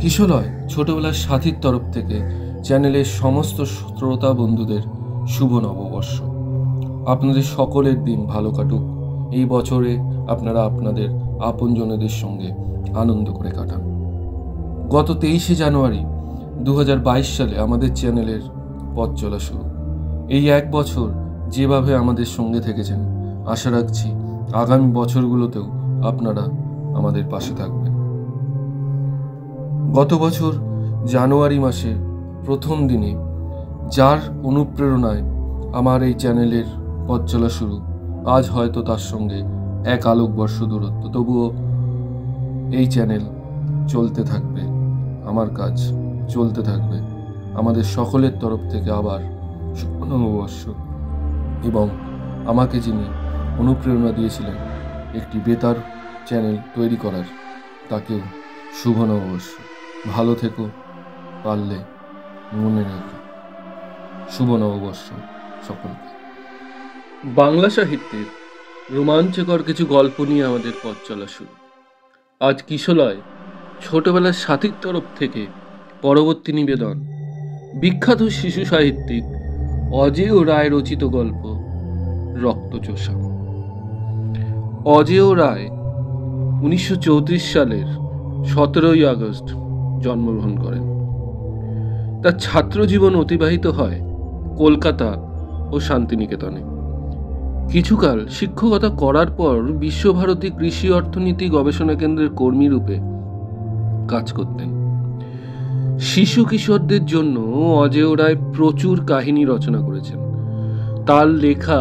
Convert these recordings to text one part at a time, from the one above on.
কিশলয় ছোটবেলার সাথীর তরফ থেকে চ্যানেলের সমস্ত শ্রোতা বন্ধুদের শুভ নববর্ষ। আপনাদের সকলের দিন ভালো কাটুক। এই বছরে আপনারা আপনাদের আপনজনেদের সঙ্গে আনন্দ করে কাটান। গত 23শে জানুয়ারি 2022 সালে আমাদের চ্যানেলের পথ চলা শুরু। এই এক বছর যেভাবে আমাদের সঙ্গে থেকেছেন, আশা রাখছি আগামী বছরগুলোতেও আপনারা আমাদের পাশে থাকবেন। গত বছর জানুয়ারি মাসে প্রথম দিনে যার অনুপ্রেরণায় আমার এই চ্যানেলের পথ চলা শুরু, আজ হয়তো তার সঙ্গে এক আলোকবর্ষ দূরত্ব, তবুও এই চ্যানেল চলতে থাকবে, আমার কাজ চলতে থাকবে। আমাদের সকলের তরফ থেকে আবার শুভ নববর্ষ। এবং আমাকে যিনি অনুপ্রেরণা দিয়েছিলেন একটি বেতার চ্যানেল তৈরি করার, তাকেও শুভ নববর্ষ। ভালো থেকো, পারলে মনে রেখো। শুভ নববর্ষ সকলকে। বাংলা সাহিত্যের রোমাঞ্চকর কিছু গল্প নিয়ে আমাদের পথ চলা শুরু। আজ কিশলয় ছোটবেলার সাথীর তরফ থেকে পরবর্তী নিবেদন বিখ্যাত শিশু সাহিত্যিক অজেয় রায় রচিত গল্প রক্তচোষা। অজেয় রায় 1934 সালের 17ই আগস্ট জন্মগ্রহণ করেন। তার ছাত্র জীবন অতিবাহিত হয় কলকাতা ও শান্তিনিকেতনে। কিছুকাল শিক্ষকতা করার পর বিশ্বভারতী কৃষি অর্থনীতি গবেষণা কেন্দ্রের কর্মী রূপে কাজ করতেন। শিশু কিশোরদের জন্য অজেয় রায় প্রচুর কাহিনী রচনা করেছেন। তার লেখা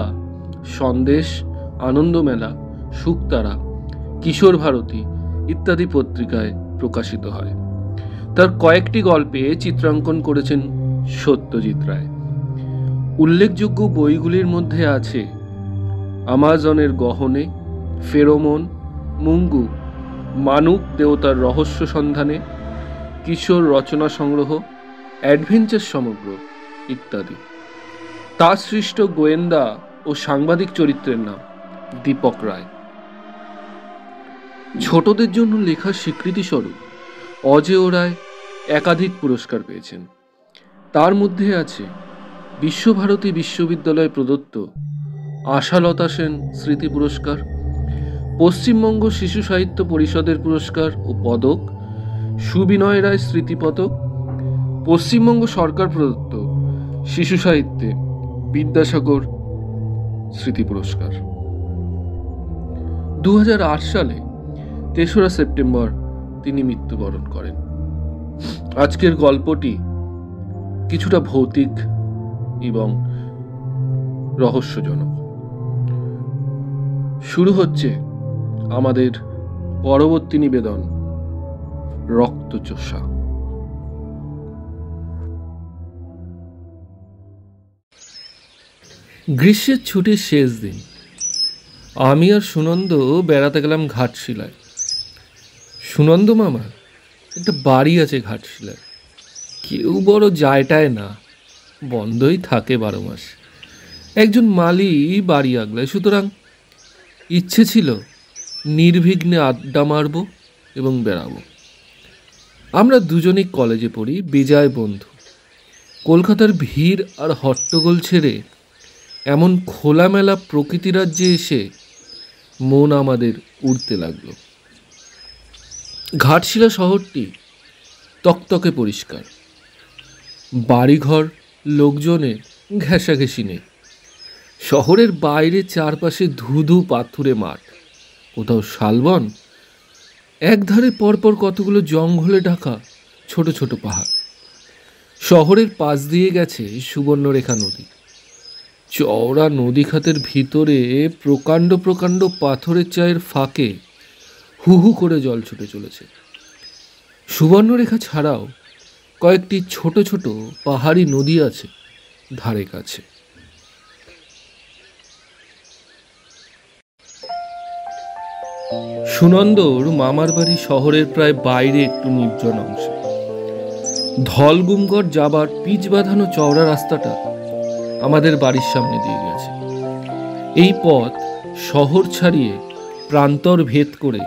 সন্দেশ, আনন্দমেলা, শুকতারা, কিশোর ভারতী ইত্যাদি পত্রিকায় প্রকাশিত হয়। তার কয়েকটি গল্পে চিত্রাঙ্কন করেছেন সত্যজিৎ রায়। উল্লেখযোগ্য বইগুলির মধ্যে আছে আমাজনের গহনে, ফেরোমন, মুঙ্গু, মানুক দেবতার রহস্য সন্ধানে, কিশোর রচনা সংগ্রহ, অ্যাডভেঞ্চার সমগ্র ইত্যাদি। তার সৃষ্ট গোয়েন্দা ও সাংবাদিক চরিত্রের নাম দীপক রায়। ছোটদের জন্য লেখার স্বীকৃতি স্বরূপ অজেয় রায় একাধিক পুরস্কার পেয়েছেন। তার মধ্যে আছে বিশ্বভারতী বিশ্ববিদ্যালয় প্রদত্ত আশালতা সেন স্মৃতি পুরস্কার, পশ্চিমবঙ্গ শিশু সাহিত্য পরিষদের পুরস্কার ও পদক, সুবিনয় রায় স্মৃতি পদক, পশ্চিমবঙ্গ সরকার প্রদত্ত শিশু সাহিত্যে বিদ্যাসাগর স্মৃতি পুরস্কার। 2008 সালে 3রা সেপ্টেম্বর তিনি মৃত্যুবরণ করেন। আজকের গল্পটি কিছুটা ভৌতিক এবং রহস্যজনক। শুরু হচ্ছে আমাদের পরবর্তী নিবেদন রক্তচোষা। গ্রীষ্মের ছুটির শেষ দিন আমি আর সুনন্দ বেড়াতে গেলাম ঘাটশিলায়। সুনন্দ মামার একটা বাড়ি আছে ঘাটশিলায়। কেউ বড় যায়টায় না, বন্ধই থাকে 12 মাস। একজন মালি বাড়ি আগলায়, সুতরাং ইচ্ছে ছিল নির্বিঘ্নে আড্ডা মারব এবং বেড়াবো। আমরা দুজনেই কলেজে পড়ি, বেজায় বন্ধু। কলকাতার ভিড় আর হট্টগোল ছেড়ে এমন খোলামেলা প্রকৃতি রাজ্যে এসে মন আমাদের উড়তে লাগলো। ঘাটশিলা শহরটি তকতকে পরিষ্কার, বাড়িঘর লোকজনের ঘেঁষাঘেঁষি নেই। শহরের বাইরে চারপাশে ধুধু পাথুরে মাঠ, কোথাও শালবন, একধারে পরপর কতগুলো জঙ্গলে ঢাকা ছোট ছোট পাহাড়। শহরের পাশ দিয়ে গেছে সুবর্ণরেখা নদী। চওড়া নদী খাতের ভিতরে প্রকাণ্ড প্রকাণ্ড পাথরের চায়ের ফাঁকে হু হু করে জল ছুটে চলেছে। সুবর্ণরেখা ছাড়াও কয়েকটি ছোট ছোট পাহাড়ি নদী আছে ধারে কাছে। সুনন্দর মামার বাড়ি শহরের প্রায় বাইরে একটু নির্জন অংশে। ধলগুমগড় যাবার পিচ বাঁধানো চওড়া রাস্তাটা আমাদের বাড়ির সামনে দিয়ে গেছে। এই পথ শহর ছাড়িয়ে প্রান্তর ভেদ করে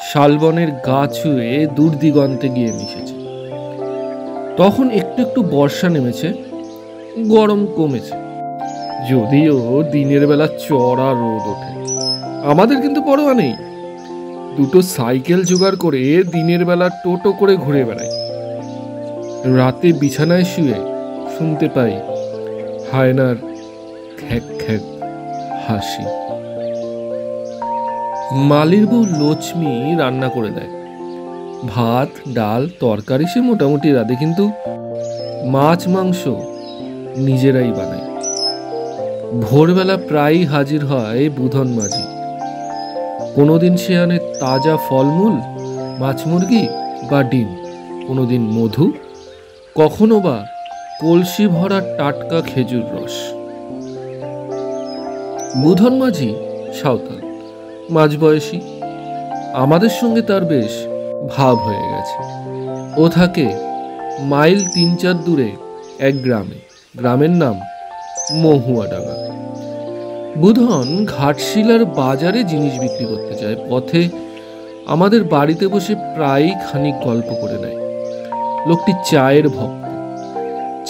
শালবনের গা ছুঁয়ে দূর দিগন্তে গিয়ে মিশেছে। তখন একটু একটু বর্ষা নেমেছে, গরম কমেছে, যদিও দিনের বেলা চড়া রোদ ওঠে। আমাদের কিন্তু পরোয়া নেই, দুটো সাইকেল জোগাড় করে দিনের বেলা টোটো করে ঘুরে বেড়াই। রাতে বিছানায় শুয়ে শুনতে পাই হায়নার খ্যাক খ্যাক হাসি। মালির বউ লক্ষ্মী রান্না করে দেয়, ভাত ডাল তরকারি সে মোটামুটি রাঁধে, কিন্তু মাছ মাংস নিজেরাই বানায়। ভোরবেলা প্রায়ই হাজির হয় বুধন মাঝি। কোনোদিন সে আনে তাজা ফলমূল, মাছ মুরগি বা ডিম, কোনোদিন মধু, কখনো বা কলসি ভরা টাটকা খেজুর রস। বুধন মাঝি সাঁওতাল, মাঝবয়সী। আমাদের সঙ্গে তার বেশ ভাব হয়ে গেছে। ও থাকে মাইল ৩-৪ দূরে এক গ্রামে। গ্রামের নাম মহুয়াডাঙ্গা। বুধন ঘাটশিলার বাজারে জিনিস বিক্রি করতে যায়। পথে আমাদের বাড়িতে বসে প্রায়ই খানিক গল্প করে নেয়। লোকটি চায়ের ভক্ত।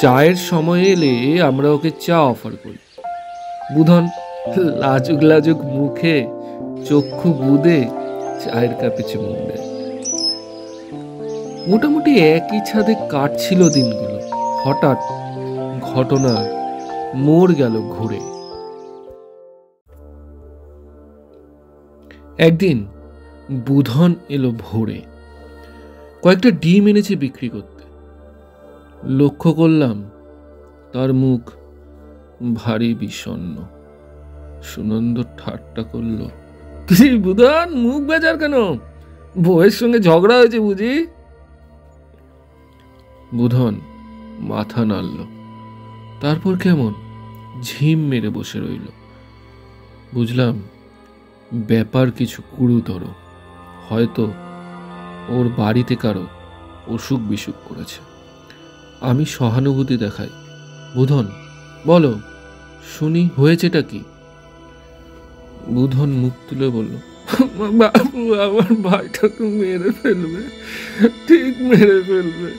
চায়ের সময় এলে আমরা ওকে চা অফার করি। বুধন লাজুক লাজুক মুখে চক্ষু বুদে চায়ের কাপে চুমুক দেয়। মোটামুটি একই ছাদে কাটছিল দিনগুলো। হঠাৎ ঘটনার মোড় গেল ঘুরে। একদিন বুধন এলো ভোরে, কয়েকটা ডিম এনেছে বিক্রি করতে। লক্ষ্য করলাম তার মুখ ভারী বিষণ্ণ। সুনন্দ ঠাট্টা করল, তুই বুধন মুখ বেজার কেন? বউয়ের সঙ্গে ঝগড়া হয়েছে বুঝি? বুধন মাথা নাড়ল, তারপর কেমন ঝিম মেরে বসে রইল। বুঝলাম ব্যাপার কিছু গুরুতর। হয়তো ওর বাড়িতে কারো অসুখ বিসুখ করেছে। আমি সহানুভূতি দেখাই। বুধন বলো শুনি, হয়েছেটা কি? বুধন মুখ তুলে বলল, বাবু আমার ভাইটাকে মেরে ফেলবে, ঠিক মেরে ফেলবে।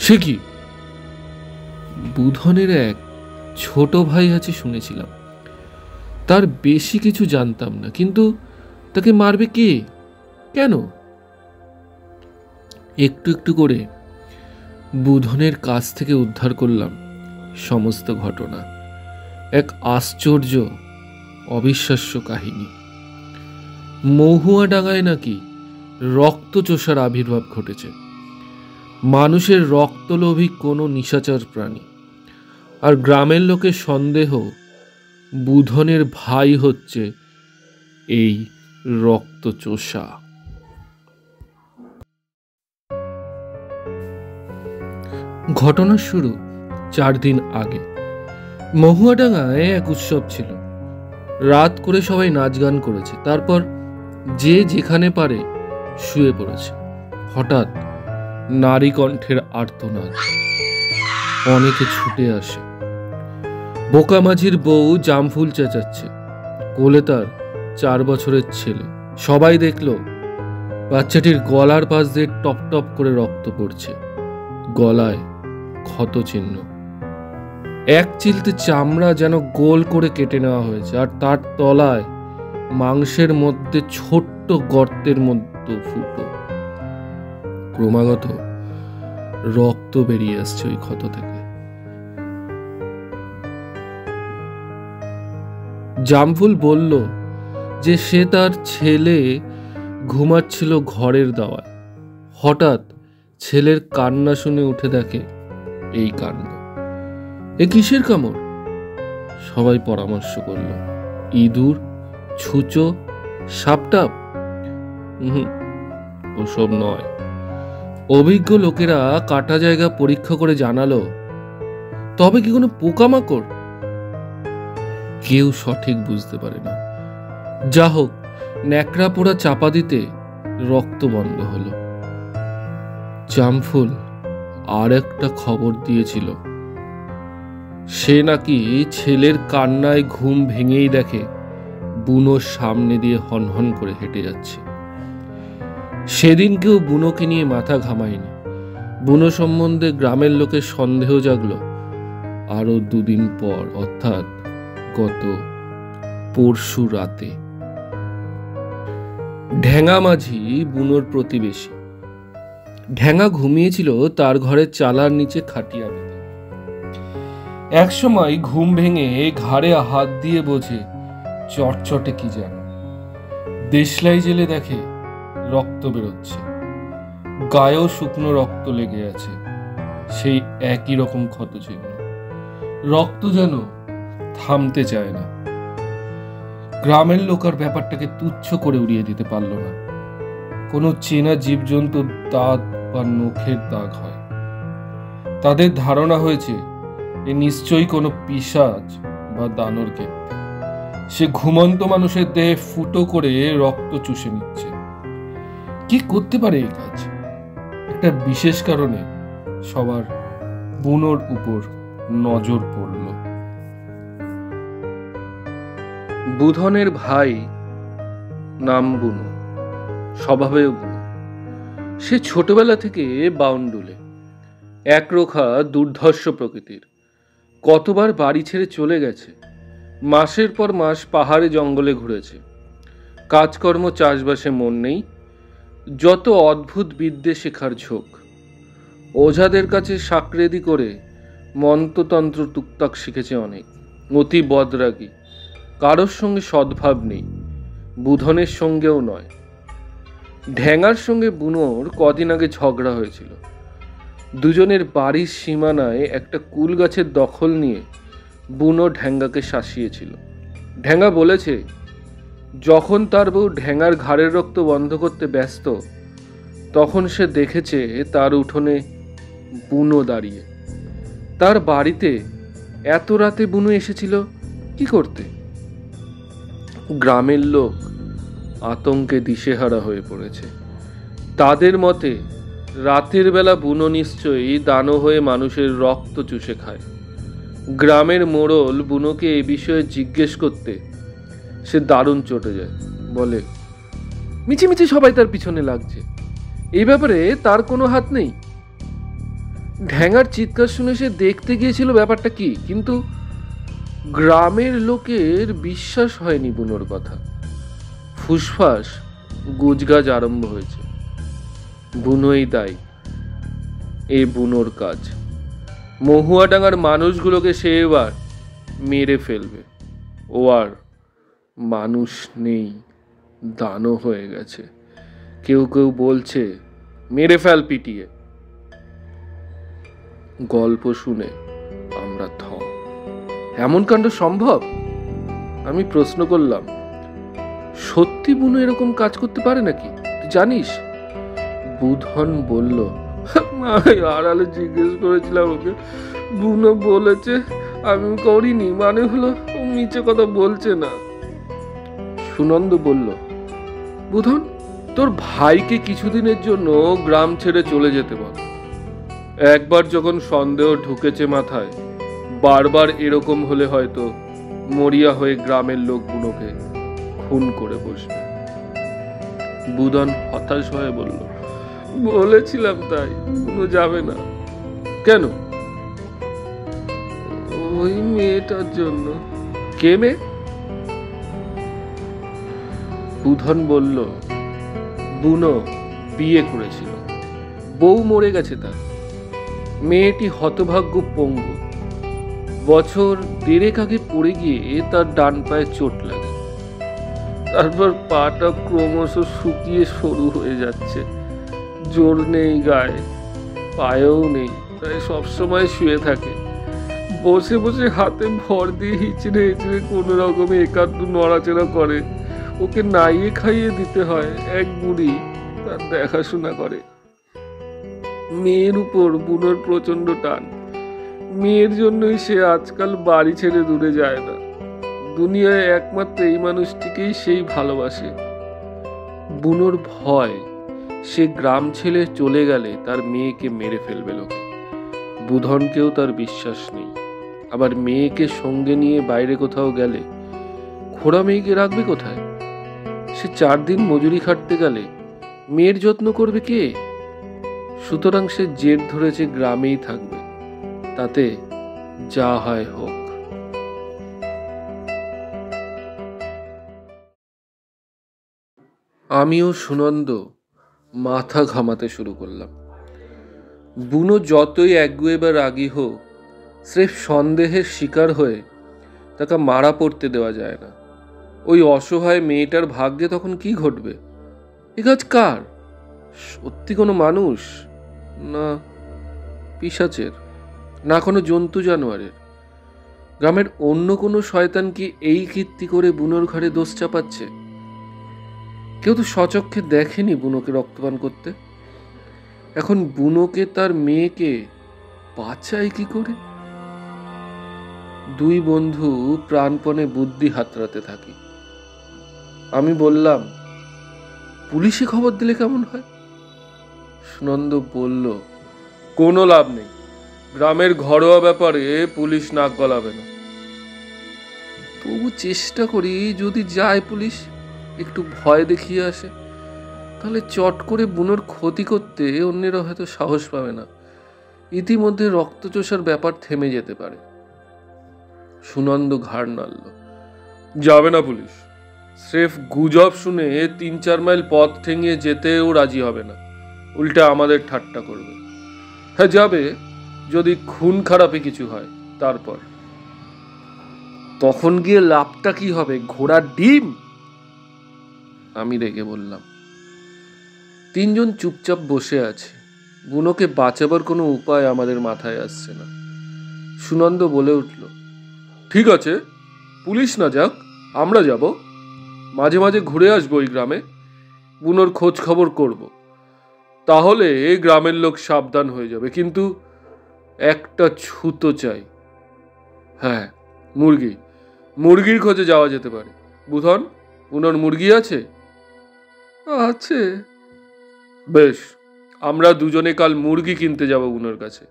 সে কি? বুধনের এক ছোট ভাই আছে শুনেছিলাম। তার বেশি কিছু জানতাম না, কিন্তু তাকে মারবে কে, কেন? একটু একটু করে বুধনের কাছ থেকে উদ্ধার করলাম সমস্ত ঘটনা। এক আশ্চর্য অবিশ্বাস্য কাহিনী। মহুয়াডাঙ্গায় নাকি রক্তচোষার আবির্ভাব ঘটেছে। মানুষের রক্তলোভী কোনো নিশাচর প্রাণী। আর গ্রামের লোকের সন্দেহ বুধনের ভাই হচ্ছে এই রক্তচোষা। ঘটনার শুরু 4 দিন আগে। মহুয়াডাঙ্গায় এক উৎসব ছিল। রাত করে সবাই নাচ গান করেছে। তারপর যে যেখানে পারে শুয়ে পড়েছে। হঠাৎ নারী কণ্ঠের আর্তনাদ। অনেকে ছুটে আসে। বোকা মাঝির বউ জামফুল চেঁচাচ্ছে, কোলে তার 4 বছরের ছেলে। সবাই দেখল বাচ্চাটির গলার পাশ দিয়ে টপ টপ করে রক্ত পড়ছে, গলায় ক্ষত চিহ্ন। এক চিলতে চামড়া যেন গোল করে কেটে নেওয়া হয়েছে, আর তার তলায় মাংসের মধ্যে ছোট্ট গর্তের মধ্যে ফুটো। ক্রমাগত রক্ত বেরিয়ে আসছে ওই ক্ষত থেকে। জামফুল বলল যে সে তার ছেলে ঘুমাচ্ছিল ঘরের দাওয়ায়। হঠাৎ ছেলের কান্না শুনে উঠে দেখে এই কাণ্ড। এ কিসের কামড়? সবাই পরামর্শ করল, ইঁদুর, ছুঁচো, সাপটাপ। ওসব নয়। অভিজ্ঞ লোকেরা কাটা জায়গা পরীক্ষা করে জানালো, তবে কি কোনো পোকামাকড়? কেউ সঠিক বুঝতে পারে না। যা হোক, ন্যাকড়া পোড়া চাপা দিতে রক্ত বন্ধ হলো। জামফুল আর একটা খবর দিয়েছিল। সে নাকি ছেলের কান্নায় ঘুম ভেঙেই দেখে বুনোর সামনে দিয়ে হনহন করে হেঁটে যাচ্ছে। সেদিন কেউ বুনোকে নিয়ে মাথা ঘামায়নি। বুনো সম্বন্ধে গ্রামের লোকের সন্দেহ জাগলো আরো 2 দিন পর, অর্থাৎ গত পরশু রাতে। ঢ্যাঙা মাঝি বুনোর প্রতিবেশী। ঢ্যাঙা ঘুমিয়েছিল তার ঘরের চালার নিচে খাটিয়া পেতে। একসময় ঘুম ভেঙে ঘাড়ে হাত দিয়ে বোঝে চটচটে কি যেন। দেশলাই জেলে দেখে রক্ত বেরোচ্ছে, গায়েও শুকনো রক্ত লেগে আছে, সেই একই রকম ক্ষতচিহ্ন। রক্ত যেন থামতে চায় না। গ্রামের লোক আর ব্যাপারটাকে তুচ্ছ করে উড়িয়ে দিতে পারল না। কোনো চেনা জীবজন্তুর দাঁত বা নখের দাগ হয়। তাদের ধারণা হয়েছে এ নিশ্চয়ই কোনো পিশাচ বা দানর কীর্তি। সে ঘুমন্ত মানুষের দেহে ফুটো করে রক্ত চুষে নিচ্ছে। কি করতে পারে এই কাজ? একটা বিশেষ কারণে সবার বুনোর উপর নজর পড়ল। বুধনের ভাই নাম বুনো, স্বভাবেও বুনো। সে ছোটবেলা থেকে বাউন্ডুলে, একরোখা দুর্ধর্ষ প্রকৃতির। কতবার বাড়ি ছেড়ে চলে গেছে, মাসের পর মাস পাহাড়ে জঙ্গলে ঘুরেছে। কাজকর্ম চাষবাসে মন নেই, যত অদ্ভুত বিদ্যে শেখার ঝোঁক। ওঝাদের কাছে সাকরেদি করে মন্ত্রতন্ত্র টুকটাক শিখেছে অনেক। অতি বদরাগী, কারোর সঙ্গে সদ্ভাব নেই, বুধনের সঙ্গেও নয়। ঢ্যাঙার সঙ্গে বুনোর কদিন আগে ঝগড়া হয়েছিল। দুজনের বাড়ির সীমানায় একটা কুল গাছের দখল নিয়ে বুনো ঢ্যাঙ্গাকে শাসিয়েছিল। ঢ্যাঙা বলেছে যখন তার বউ ঢ্যাঙার ঘাড়ের রক্ত বন্ধ করতে ব্যস্ত, তখন সে দেখেছে তার উঠোনে বুনো দাঁড়িয়ে। তার বাড়িতে এত রাতে বুনো এসেছিল কি করতে? গ্রামের লোক আতঙ্কে দিশেহারা হয়ে পড়েছে। তাদের মতে রাতের বেলা বুনো নিশ্চয়ই দানো হয়ে মানুষের রক্ত চুষে খায়। গ্রামের মোড়ল বুনোকে এ বিষয়ে জিজ্ঞেস করতে সে দারুণ চটে যায়। বলে মিছিমিছি সবাই তার পিছনে লাগছে, এই ব্যাপারে তার কোনো হাত নেই। ঢ্যাঙার চিৎকার শুনে সে দেখতে গিয়েছিল ব্যাপারটা কি, কিন্তু গ্রামের লোকের বিশ্বাস হয়নি বুনোর কথা। ফুসফাস গুজগাজ আরম্ভ হয়েছে। বুনোই দায়ী, এ বুনোর কাজ। মহুয়াডাঙ্গার মানুষগুলোকে সে এবার মেরে ফেলবে। ও আর মানুষ নেই, দানো হয়ে গেছে। কেউ কেউ বলছে মেরে ফেল পিটিয়ে। গল্প শুনে আমরা থ। এমন কাণ্ড সম্ভব? আমি প্রশ্ন করলাম, সত্যি বুনো এরকম কাজ করতে পারে নাকি, তুই জানিস? বুধন বলল, আড়ালে জিজ্ঞেস করেছিলাম ওকে, বুনো বলেছে আমি করিনি, মানে হলো ও মিছে কথা বলছে না। সুনন্দ বলল, বুধন তোর ভাইকে কিছুদিনের জন্য গ্রাম ছেড়ে চলে যেতে বল। একবার যখন সন্দেহ ঢুকেছে মাথায়, বারবার এরকম হলে হয়তো মরিয়া হয়ে গ্রামের লোক বুনোকে খুন করে বসবে। বুধন হতাশ হয়ে বলল, বলেছিলাম তাই, বুনো যাবে না। কেন? ওই মেয়েটার জন্য। কে মেয়ে? বুধন বলল, বুনো বিয়ে করেছিল, বউ মরে গেছে তার। মেয়েটি হতভাগ্য পঙ্গু। বছর 1.5 আগে পড়ে গিয়ে তার ডান পায়ে চোট লাগে। তারপর পাটা ক্রমশ শুকিয়ে সরু হয়ে যাচ্ছে। জোর নেই গায়ে, পায়েও নেই, তাই সবসময় শুয়ে থাকে। বসে বসে হাতে ভর দিয়ে হিচড়ে হিচড়ে কোনো রকমে একান্ত নড়াচড়া করে। ওকে নাইয়ে খাইয়ে দিতে হয়, এক বুড়ি তার দেখাশোনা করে। মেয়ের উপর বুনোর প্রচন্ড টান। মেয়ের জন্যই সে আজকাল বাড়ি ছেড়ে দূরে যায় না। দুনিয়ায় একমাত্র এই মানুষটিকেই সেই ভালোবাসে। বুনোর ভয় সে গ্রাম ছেড়ে চলে গেলে তার মেয়েকে মেরে ফেলবে লোকে। বুধনকেও তার বিশ্বাস নেই। আবার মেয়েকে সঙ্গে নিয়ে বাইরে কোথাও গেলে খোড়া মেয়েকে রাখবে কোথায়? সে 4 দিন মজুরি খাটতে গেলে মেয়ের যত্ন করবে কে? সুতরাং সে জেদ ধরেছে গ্রামেই থাকবে, তাতে যা হয় হোক। আমিও সুনন্দ মাথা ঘামাতে শুরু করলাম। বুনো যতই একগুঁয়ে বা রাগী হোক, স্রেফ সন্দেহের শিকার হয়ে তাকে মারা পড়তে দেওয়া যায় না। ওই অসহায় মেয়েটার ভাগ্যে তখন কি ঘটবে? এ কাজ কার? সত্যি কোনো মানুষ, না পিশাচের, না কোনো জন্তু জানোয়ারের? গ্রামের অন্য কোনো শয়তান কি এই কীর্তি করে বুনোর ঘাড়ে দোষ চাপাচ্ছে? কেউ তো স্বচক্ষে দেখেনি বুনোকে রক্তপান করতে। এখন বুনোকে তার মেয়েকে বাঁচায় কি করে? দুই বন্ধু প্রাণপণে বুদ্ধি হাতড়াতে থাকি। আমি বললাম, পুলিশে খবর দিলে কেমন হয়? সুনন্দ বলল, কোনো লাভ নেই, গ্রামের ঘরোয়া ব্যাপারে পুলিশ নাক গলাবে না। তবু চেষ্টা করি, যদি যায় পুলিশ, একটু ভয় দেখিয়ে আসে, তাহলে চট করে বুনোর ক্ষতি করতে অন্যেরা হয়তো সাহস পাবে না। ইতিমধ্যে রক্তচোষার ব্যাপার থেমে যেতে পারে। সুনন্দ ঘাড় নাড়ল। যাবে না পুলিশ, স্রেফ গুজব শুনে 3-4 মাইল পথ ঠেঙিয়ে যেতেও রাজি হবে না, উল্টে আমাদের ঠাট্টা করবে। হ্যাঁ যাবে, যদি খুন খারাপে কিছু হয় তারপর। তখন গিয়ে লাভটা কি হবে? ঘোড়ার ডিম? আমি রেগে বললাম। তিনজন চুপচাপ বসে আছে। বুনোকে বাঁচাবার কোনো উপায় আমাদের মাথায় আসছে না। সুনন্দ বলে উঠল, ঠিক আছে, পুলিশ না যাক, আমরা যাব, মাঝে মাঝে ঘুরে আসবো ওই গ্রামে, বুনোর খোঁজ খবর করব, তাহলে গ্রামের লোক সাবধান হয়ে যাবে। কিন্তু একটা ছুতো চাই। হ্যাঁ, মুরগির খোঁজে যাওয়া যেতে পারে। বুধন, বুনোর মুরগি আছে? আছে। বেশ, আমরা দুজনে কাল মুরগি কিনতে যাব বুনোর কাছে।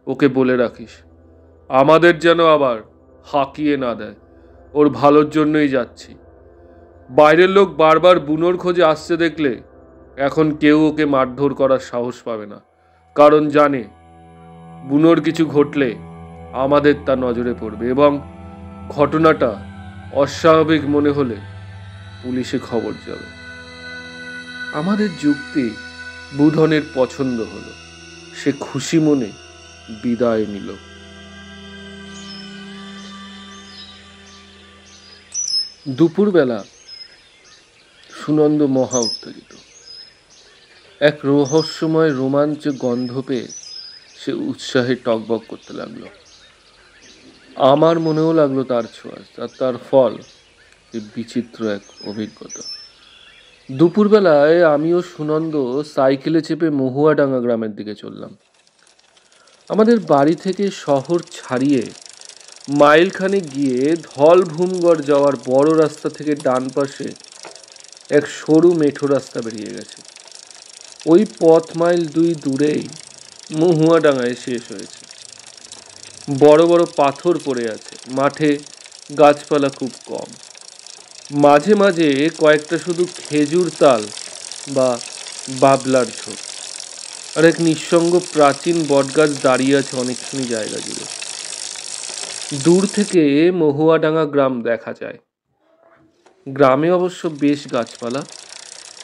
ওকে বলে রাখিস, আমাদের যেন আবার হাঁকিয়ে না দেয়, ওর ভালোর জন্যই যাচ্ছি। বাইরের লোক বারবার বুনোর খোঁজে আসছে দেখলে এখন কেউ ওকে মারধর করার সাহস পাবে না, কারণ জানে বুনোর কিছু ঘটলে আমাদের তা নজরে পড়বে, এবং ঘটনাটা অস্বাভাবিক মনে হলে পুলিশে খবর যাবে। আমাদের যুক্তি বুধনের পছন্দ হলো। সে খুশি মনে বিদায় নিল। দুপুরবেলা সুনন্দ মহা উত্তেজিত। এক রহস্যময় রোমাঞ্চ গন্ধ পেয়ে সে উৎসাহে টকবক করতে লাগলো। আমার মনেও লাগলো তার ছোঁয়া, আর তার ফল বিচিত্র এক অভিজ্ঞতা। দুপুরবেলায় আমিও সুনন্দ সাইকেলে চেপে মহুয়াডাঙ্গা গ্রামের দিকে চললাম। আমাদের বাড়ি থেকে শহর ছাড়িয়ে মাইলখানেক গিয়ে ধলভূমগড় যাওয়ার বড় রাস্তা থেকে ডান পাশে এক সরু মেঠো রাস্তা বেরিয়ে গেছে। ওই পথ মাইল 2 দূরেই মহুয়াডাঙ্গায় শেষ হয়েছে। বড় বড় পাথর পড়ে আছে, মাঠে গাছপালা খুব কম, মাঝে মাঝে কয়েকটা শুধু খেজুর তাল বা বাবলার ঝোপ, আর এক নিঃসঙ্গ প্রাচীন বটগাছ দাঁড়িয়ে আছে অনেকখানি জায়গা জুড়ে। দূর থেকে মহুয়াডাঙ্গা গ্রাম দেখা যায়। গ্রামে অবশ্য বেশ গাছপালা,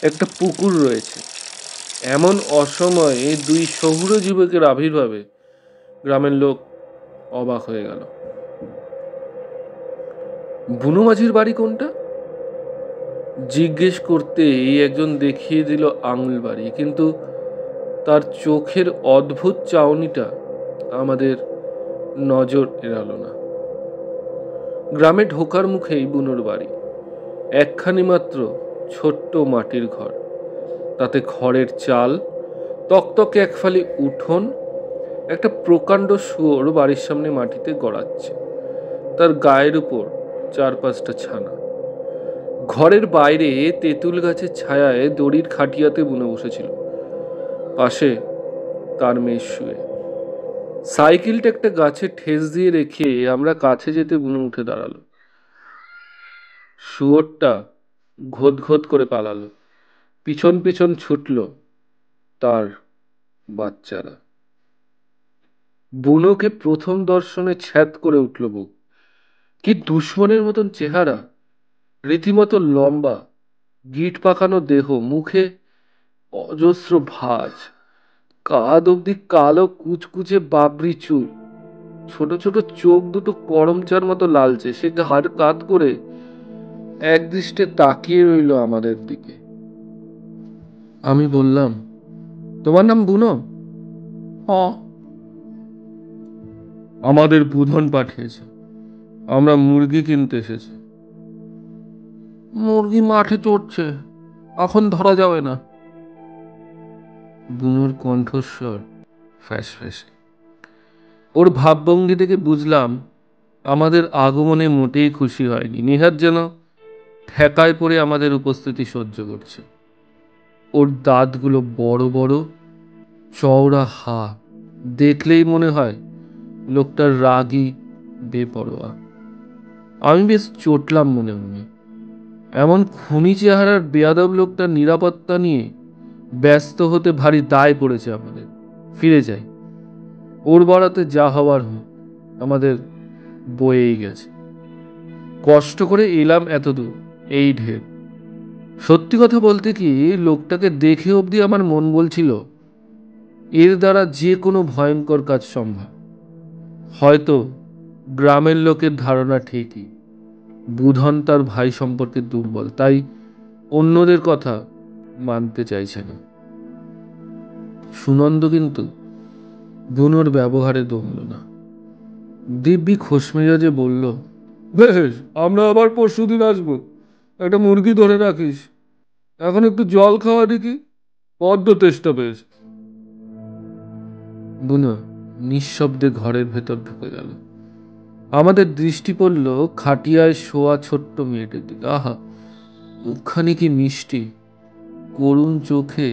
একটা পুকুর রয়েছে। এমন অসময়ে 2 শহুর যুবকের আবির্ভাবে গ্রামের লোক অবাক হয়ে গেল। বুনো মাঝির বাড়ি কোনটা জিজ্ঞেস করতেই একজন দেখিয়ে দিল আঙুল বাড়ি, কিন্তু তার চোখের অদ্ভুত চাউনিটা আমাদের নজর এড়ালো না। গ্রামে ঢোকার মুখেই বুনোর বাড়ি। একখানি মাত্র ছোট্ট মাটির ঘর, তাতে খড়ের চাল, তকতকে একফালি উঠোন, একটা প্রকাণ্ড শুয়োর বাড়ির সামনে মাটিতে গড়াচ্ছে, তার গায়ের উপর 4-5টা ছানা। ঘরের বাইরে তেঁতুল গাছের ছায়ায় দড়ির খাটিয়াতে বুনো বসেছিল, পাশে তার মেয়ে শুয়ে। সাইকেলটা একটা গাছে ঠেস দিয়ে রেখে আমরা কাছে যেতে বুনো উঠে দাঁড়ালো। শুয়োরটা ঘোত ঘোত করে পালালো, পিছন পিছন ছুটল তার বাচ্চারা। বুনোকে প্রথম দর্শনে ছ্যাদ করে উঠল বুক। কি দুশ্মনের মতন চেহারা, রীতিমতো লম্বা, গিট পাকানো দেহ, মুখে অজস্র ভাঁজ, কাঁধ অব্দি কালো কুচকুচে বাবরি চুল, ছোট ছোট চোখ দুটো করমচার মতো লালচে। সে ঘাড় কাত করে একদৃষ্টে তাকিয়ে রইল আমাদের দিকে। আমি বললাম, তোমার নাম বুনো? আমাদের বুধন পাঠিয়েছে, আমরা মুরগি কিনতে এসেছি। মুরগি মাঠে চড়ছে, এখন ধরা যাবে না। বুনোর কণ্ঠস্বর ফ্যাস ফ্যাসে। ওর ভাবভঙ্গি থেকে বুঝলাম আমাদের আগমনে মোটেই খুশি হয়নি। নিহাত যেন ঠেকায় পড়ে আমাদের উপস্থিতি সহ্য করছে। ওর দাঁতগুলো বড় বড়, চওড়া হা, দেখলেই মনে হয় লোকটার রাগী, বেপরোয়া। আমি বেশ চটলাম মনে মনে। এমন খুনি চেহারার বেয়াদব লোকটার নিরাপত্তা নিয়ে ব্যস্ত হতে ভারী দায় পড়েছে আমাদের। ফিরে যাই, ওর বাড়াতে যা হওয়ার হোক, আমাদের বয়েই গেছে। কষ্ট করে এলাম এতদূর, এই ঢের। সত্যি কথা বলতে কি, লোকটাকে দেখে অবধি আমার মন বলছিল এর দ্বারা যে কোনো ভয়ঙ্কর কাজ সম্ভব। হয়তো গ্রামের লোকের ধারণা ঠিকই, বুধন তার ভাই সম্পর্কে দুর্বল, তাই অন্যদের কথা মানতে চাইছে না। সুনন্দ কিন্তু বুনোর ব্যবহারে দমল না। দিব্যি খোশমেজাজে বলল, বেশ, আমরা আবার পরশুদিন আসবো। একটা মুরগি ধরে রাখিস, এখন একটু জল খাওয়া দেখি, বড্ড তেষ্টা পেয়েছে। বুনো নিঃশব্দে ঘরের ভেতর ঢুকে গেল। আমাদের দৃষ্টি পড়ল খাটিয়ায় শোয়া ছোট্ট মেয়েটির দিকে। আহা, মুখখানি কি মিষ্টি, করুণ চোখে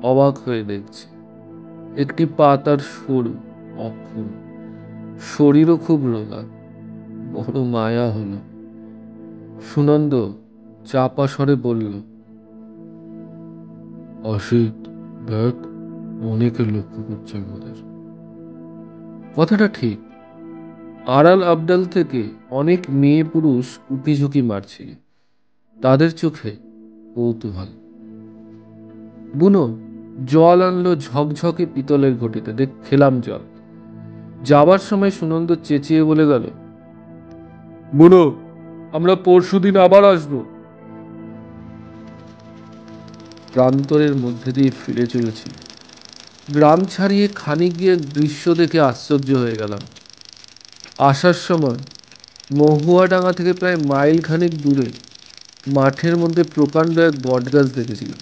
অবাক হয়ে দেখছে। একটি পা তার সরু, অক্ষুণ, শরীরও খুব রোগা। বড় মায়া হলো। সুনন্দ চাপা স্বরে বলল, অসিত, দেখ, অনেকে লক্ষ্য করছে আমাদের। কথাটা ঠিক। আড়াল আবডাল থেকে অনেক মেয়ে পুরুষ উঁকিঝুঁকি মারছিল। তাদের চোখে কৌতূহল। বুনো জল আনলো ঝকঝকে পিতলের ঘটিতে। দেখ, খেলাম জল। যাবার সময় সুনন্দ চেঁচিয়ে বলে গেল, বুনো, আমরা পরশুদিন আবার আসবো। প্রান্তরের মধ্যে দিয়ে ফিরে চলেছি। গ্রাম ছাড়িয়ে খানিক গিয়ে দৃশ্য দেখে আশ্চর্য হয়ে গেলাম। আসার সময় মহুয়াডাঙ্গা থেকে প্রায় মাইল খানিক দূরে মাঠের মধ্যে প্রকাণ্ড এক বটগাছ দেখেছিলাম।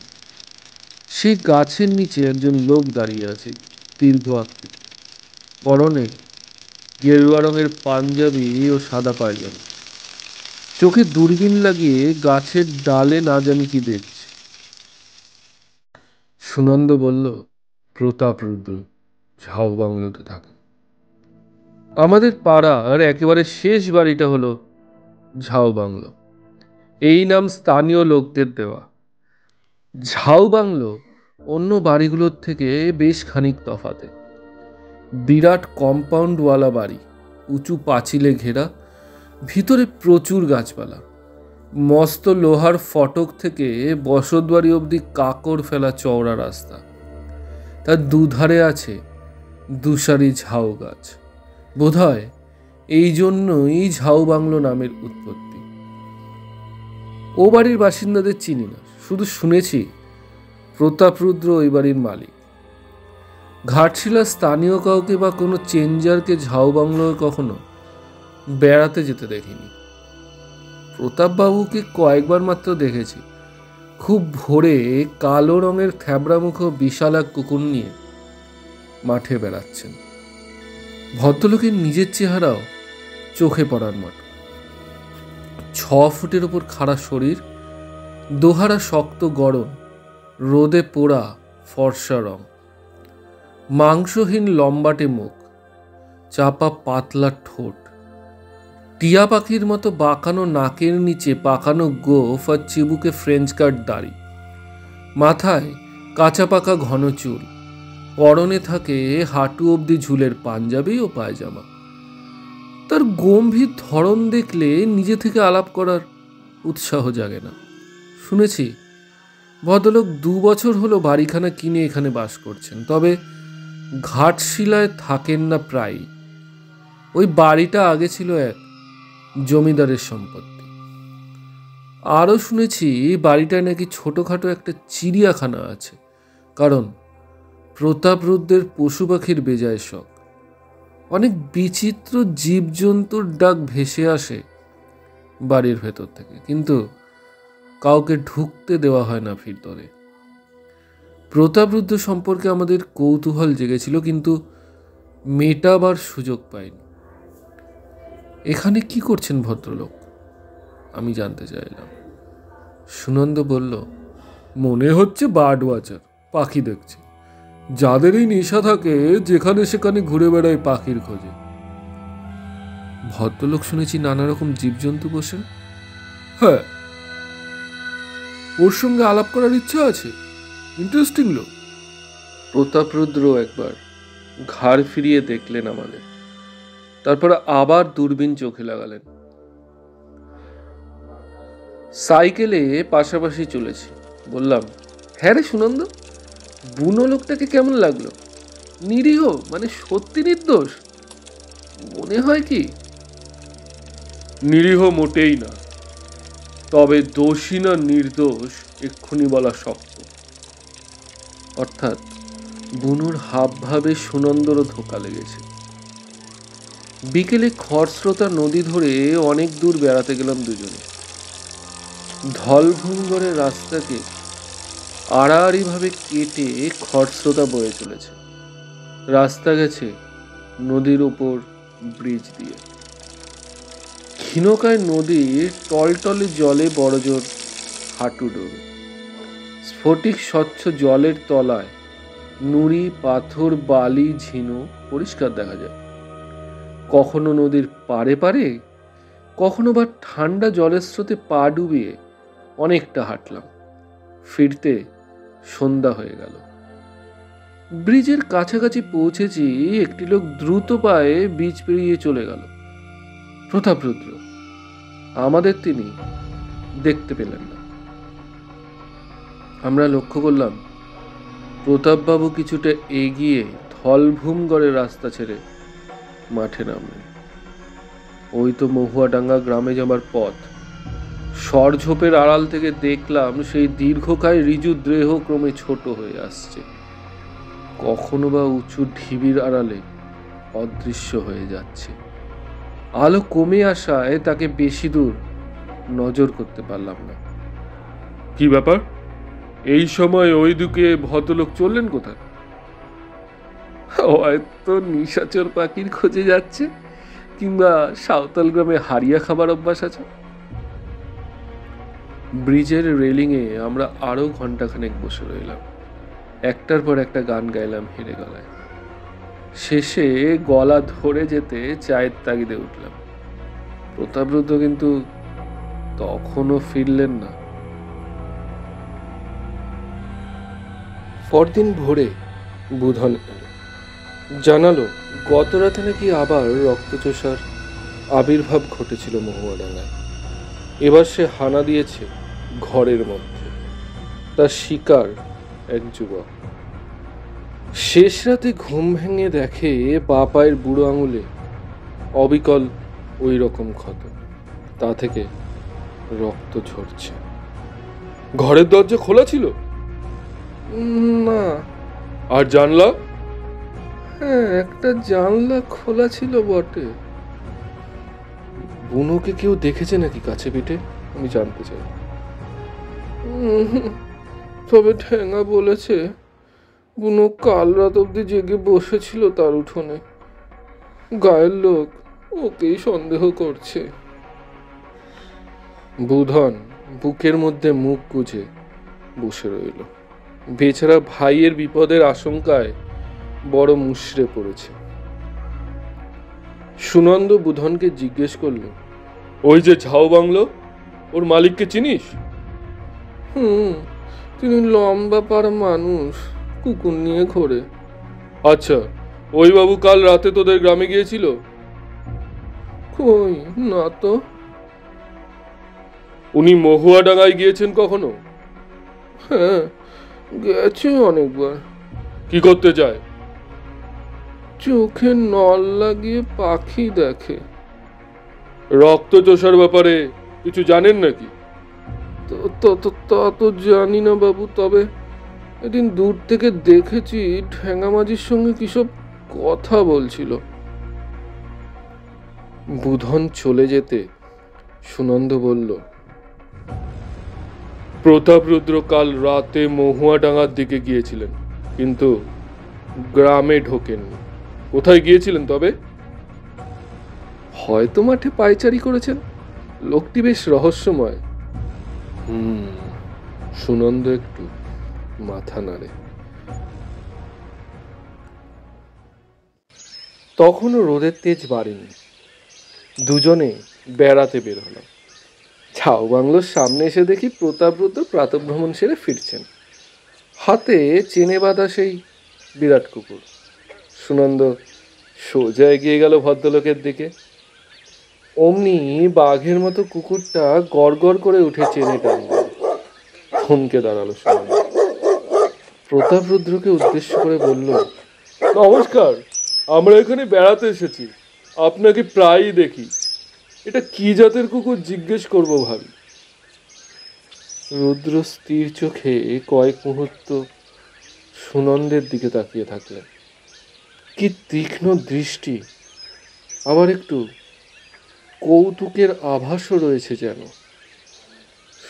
সেই গাছের নিচে একজন লোক দাঁড়িয়ে আছে, দীর্ঘ আকৃতি, পরনে গেরুয়া রঙের পাঞ্জাবি ও সাদা পায়জামা। চোখে দূরবীন লাগিয়ে গাছের ডালে না জানি কি দেখছে। সুনন্দ বলল, প্রতাপ রুদ্র, ঝাউ বাংলোতে থাকে। আমাদের পাড়ার একেবারে শেষ বাড়িটা হলো ঝাউ বাংলো। এই নাম স্থানীয় লোকদের দেওয়া। ঝাউ বাংলো অন্য বাড়িগুলোর থেকে বেশ খানিক তফাতে। বিরাট কম্পাউন্ডওয়ালা বাড়ি, উঁচু পাঁচিলে ঘেরা, ভিতরে প্রচুর গাছপালা। মস্ত লোহার ফটক থেকে বসতবাড়ি অবধি কাকড় ফেলা চওড়া রাস্তা। তার দুধারে আছে দুসারি ঝাউ গাছ। বোধহয় এই জন্যই ঝাউ বাংলো নামের উৎপত্তি। ও বাড়ির বাসিন্দাদের চিনি না, শুধু শুনেছি প্রতাপরুদ্র ওই বাড়ির মালিক। ঘাটশিলা স্থানীয় কাউকে বা কোনো চেঞ্জারকে ঝাউ বাংলোয় কখনো বেড়াতে যেতে দেখিনি। প্রতাপবাবুকে কয়েকবার মাত্র দেখেছি। খুব ভোরে কালো রঙের থ্যাবড়ামুখ বিশাল এক কুকুর নিয়ে মাঠে বেড়াচ্ছেন। ভদ্রলোকের নিজের চেহারাও চোখে পড়ার মতো। 6 ফুটের ওপর খাড়া শরীর, দোহারা শক্ত গড়ন, রোদে পোড়া ফর্সা রং, মাংসহীন লম্বাটে মুখ, চাপা পাতলা ঠোঁট, টিয়া পাখির মতো বাঁকানো নাকের নিচে পাকানো গোফ আর চিবুকে ফ্রেঞ্চ কাট দাড়ি, মাথায় কাঁচা পাকা ঘন চুল, পরনে থাকে হাঁটু অবধি ঝুলের পাঞ্জাবি ও পায়জামা। তার গম্ভীর ধরন দেখলে নিজে থেকে আলাপ করার উৎসাহ জাগে না। শুনেছি ভদ্রলোক 2 বছর হলো বাড়িখানা কিনে এখানে বাস করছেন, তবে ঘাটশিলায় থাকেন না প্রায়। ওই বাড়িটা আগে ছিল এক জমিদারের সম্পত্তি। আরও শুনেছি বাড়িটায় নাকি ছোটোখাটো একটা চিড়িয়াখানা আছে, কারণ প্রতাপরুদ্রের পশু পাখির বেজায় শখ। অনেক বিচিত্র জীবজন্তুর ডাক ভেসে আসে বাড়ির ভেতর থেকে, কিন্তু কাউকে ঢুকতে দেওয়া হয় না ভিতরে। প্রতাপরুদ্র সম্পর্কে আমাদের কৌতূহল জেগেছিল, কিন্তু মেটাবার সুযোগ পাইনি। এখানে কি করছেন ভদ্রলোক, আমি জানতে চাইলাম। সুনন্দ বলল, মনে হচ্ছে বার্ড ওয়াচার, পাখি দেখছে। যাদের এই নেশা থাকে যেখানে সেখানে ঘুরে বেড়ায় পাখির খোঁজে। ভদ্রলোক শুনেছি নানা রকম জীবজন্তু বসেন। হ্যাঁ, ওর সঙ্গে আলাপ করার ইচ্ছা আছে, ইন্টারেস্টিং লোক। প্রতাপরুদ্র একবার ঘাড় ফিরিয়ে দেখলেন আমাদের, তারপর আবার দূরবীন চোখে লাগালেন। সাইকেলে পাশাপাশি চলেছি। বললাম, হ্যাঁ রে সুনন্দ, বুনো লোকটাকে কেমন লাগলো? নিরীহ, মানে সত্যি নির্দোষ মনে হয় কি? নিরীহ মোটেই না, তবে দোষী না নির্দোষ এক্ষুনি বলা শক্ত। অর্থাৎ বুনোর হাবভাবে সুনন্দরও ধোকা লেগেছে। বিকেলে খরস্রোতা নদী ধরে অনেক দূর বেড়াতে গেলাম দুজনে। ধলভূমগড়ের রাস্তাকে আড়াআড়িভাবে কেটে খরস্রোতা বয়ে চলেছে। রাস্তা গেছে নদীর উপর ব্রিজ দিয়ে। ক্ষীণকায় নদীর টলটলে জলে বড়জোর হাঁটু ডোবে। স্ফটিক স্বচ্ছ জলের তলায় নুড়ি, পাথর, বালি, ঝিনুক পরিষ্কার দেখা যায়। কখনো নদীর পারে পারে, কখনো বা ঠান্ডা জলের স্রোতে পা ডুবিয়ে অনেকটা হাঁটলাম। ফিরতে সন্ধ্যা হয়ে গেল। ব্রিজের কাছাকাছি পৌঁছেছি, একটি লোক দ্রুত পায়ে ব্রিজ পেরিয়ে চলে গেল। প্রতাপরুদ্র। আমাদের তিনি দেখতে পেলেন না। আমরা লক্ষ্য করলাম প্রতাপবাবু কিছুটা এগিয়ে ধলভূমগড়ের রাস্তা ছেড়ে মাঠে নামলেন। ওই তো মহুয়াডাঙ্গা গ্রামে যাবার পথ। সরঝোপের আড়াল থেকে দেখলাম সেই দীর্ঘকায় ঋজু দেহ ক্রমে ছোট হয়ে আসছে, কখনো বা উঁচু ঢিবির আড়ালে অদৃশ্য হয়ে যাচ্ছে। আলো কমে আসায় তাকে বেশি দূর নজর করতে পারলাম না। কি ব্যাপার, এই সময় ওই দিকে ভদ্রলোক চললেন কোথায়? হয়তো নিশাচর পাখির খোঁজে যাচ্ছে, কিংবা সাঁওতাল গ্রামে হারিয়া খাবার অভ্যাস আছে। ব্রিজের রেলিংয়ে আমরা আরো ঘন্টাখানেক বসে রইলাম। একটার পর একটা গান গাইলাম হেরে গলায়। শেষে গলা ধরে যেতে চায়ের তাগিদে উঠলাম। প্রতাপরুদ্র কিন্তু তখনও ফিরলেন না। পরদিন ভোরে বুধন এলো, জানালো গত রাতে নাকি আবার রক্তচোষার আবির্ভাব ঘটেছিল মহুয়াডাঙ্গায়। এবার সে হানা দিয়েছে ঘরের মধ্যে। তার শিকার এক যুবক। শেষ রাতে ঘুম ভেঙে দেখে বাঁ পায়ের বুড়ো আঙুলে অবিকল ওই রকম ক্ষত, তা থেকে রক্ত ঝরছে। ঘরের দরজা খোলা ছিল না। আর জানলা? হ্যাঁ, একটা জানলা খোলা ছিল বটে। বুনোকে কেউ দেখেছে নাকি কাছে পিঠে, আমি জানতে চাই। তবে ঠেঙা বলেছে বুনো কাল রাত অব্দি জেগে বসেছিল তার উঠোনে। গায়ের লোক ওকেই সন্দেহ করছে। বুধন বুকের মধ্যে মুখ গুজে বসে রইল। বেচারা ভাইয়ের বিপদের আশঙ্কায় বড় মুষড়ে পড়েছে। সুনন্দ বুধনকে জিজ্ঞেস করল, ওই যে ঝাউ বাংলো, ওর মালিককে চিনিস? তিনি লম্বা পাড়া মানুষ, কুকুর নিয়ে ঘোরে। আচ্ছা, ওই বাবু কাল রাতে তোদের গ্রামে গিয়েছিল? কই না তো। উনি মহুয়াডাঙ্গায় গিয়েছেন কখনো? হ্যাঁ, গেছে অনেকবার। কি করতে যায়? চোখে নল লাগিয়ে পাখি দেখে। রক্ত চোষার ব্যাপারে কিছু জানেন নাকি? তা তো জানি না বাবু, তবে একদিন দূর থেকে দেখেছি ঠ্যাঙামাঝির সঙ্গে কিসব কথা বলছিল। বুধন চলে যেতে সুনন্দ বলল, প্রতাপরুদ্র কাল রাতে মহুয়াডাঙ্গার দিকে গিয়েছিলেন, কিন্তু গ্রামে ঢোকেননি। কোথায় গিয়েছিলেন তবে? হয়তো মাঠে পায়চারি করেছেন। লোকটি বেশ রহস্যময়। সুনন্দ একটু মাথা নাড়ে। তখনও রোদের তেজ বাড়েনি। দুজনে বেড়াতে বের হলাম। ছাউ বাংলোর সামনে এসে দেখি প্রতাপরুদ্র প্রাতঃভ্রমণ সেরে ফিরছেন, হাতে চেনে বাঁধা সেই বিরাট কুকুর। সুনন্দ সোজা এগিয়ে গেল ভদ্রলোকের দিকে। অমনি বাঘের মতো কুকুরটা গড়গড় করে উঠে চেনে টানল। থমকে দাঁড়ালো সুনন্দ। প্রতাপরুদ্রকে উদ্দেশ্য করে বলল, নমস্কার, আমরা এখানে বেড়াতে এসেছি, আপনাকে প্রায়ই দেখি। এটা কি জাতের কুকুর জিজ্ঞেস করবো ভাবি। রুদ্র স্থির চোখে কয়েক মুহূর্ত সুনন্দের দিকে তাকিয়ে থাকলেন। কি তীক্ষ্ণ দৃষ্টি, আবার একটু কৌতুকের আভাসও রয়েছে যেন।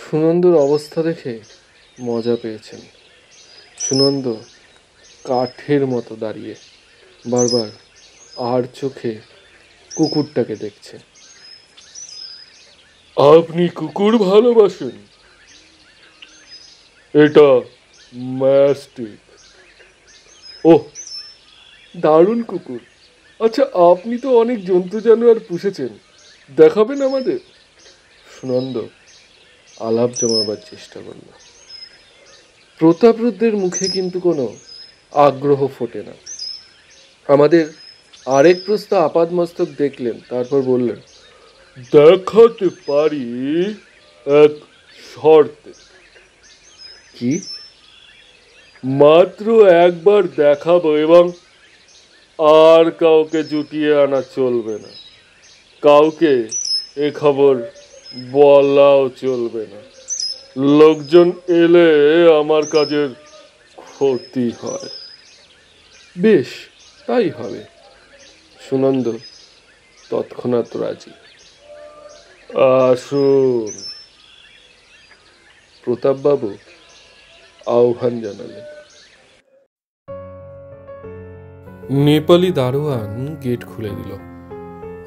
সুনন্দর অবস্থা দেখে মজা পেয়েছেন। সুনন্দ কাঠের মতো দাঁড়িয়ে বারবার আর চোখে কুকুরটাকে দেখছে। আপনি কুকুর ভালোবাসেন? এটা ম্যাস্টিক। ওহ, দারুণ কুকুর। আচ্ছা, আপনি তো অনেক জন্তু জানোয়ার পুষেছেন, দেখাবেন আমাদের? সুনন্দ আলাপ জমাবার চেষ্টা করল। প্রতাপরুদ্রের মুখে কিন্তু কোনো আগ্রহ ফোটে না। আমাদের আরেক প্রস্ত আপাদমস্তক দেখলেন, তারপর বললেন, দেখাতে পারি এক শর্তে। কি? মাত্র একবার দেখাবো, এবং আর কাউকে জুটিয়ে আনা চলবে না। কাউকে এ খবর বলাও চলবে না। লোকজন এলে আমার কাজের ক্ষতি হয়। বেশ, তাই হবে। সুনন্দ তৎক্ষণাৎ রাজি। আসুন। প্রতাপবাবু আহ্বান জানালেন। নেপালি দারোয়ান গেট খুলে দিল।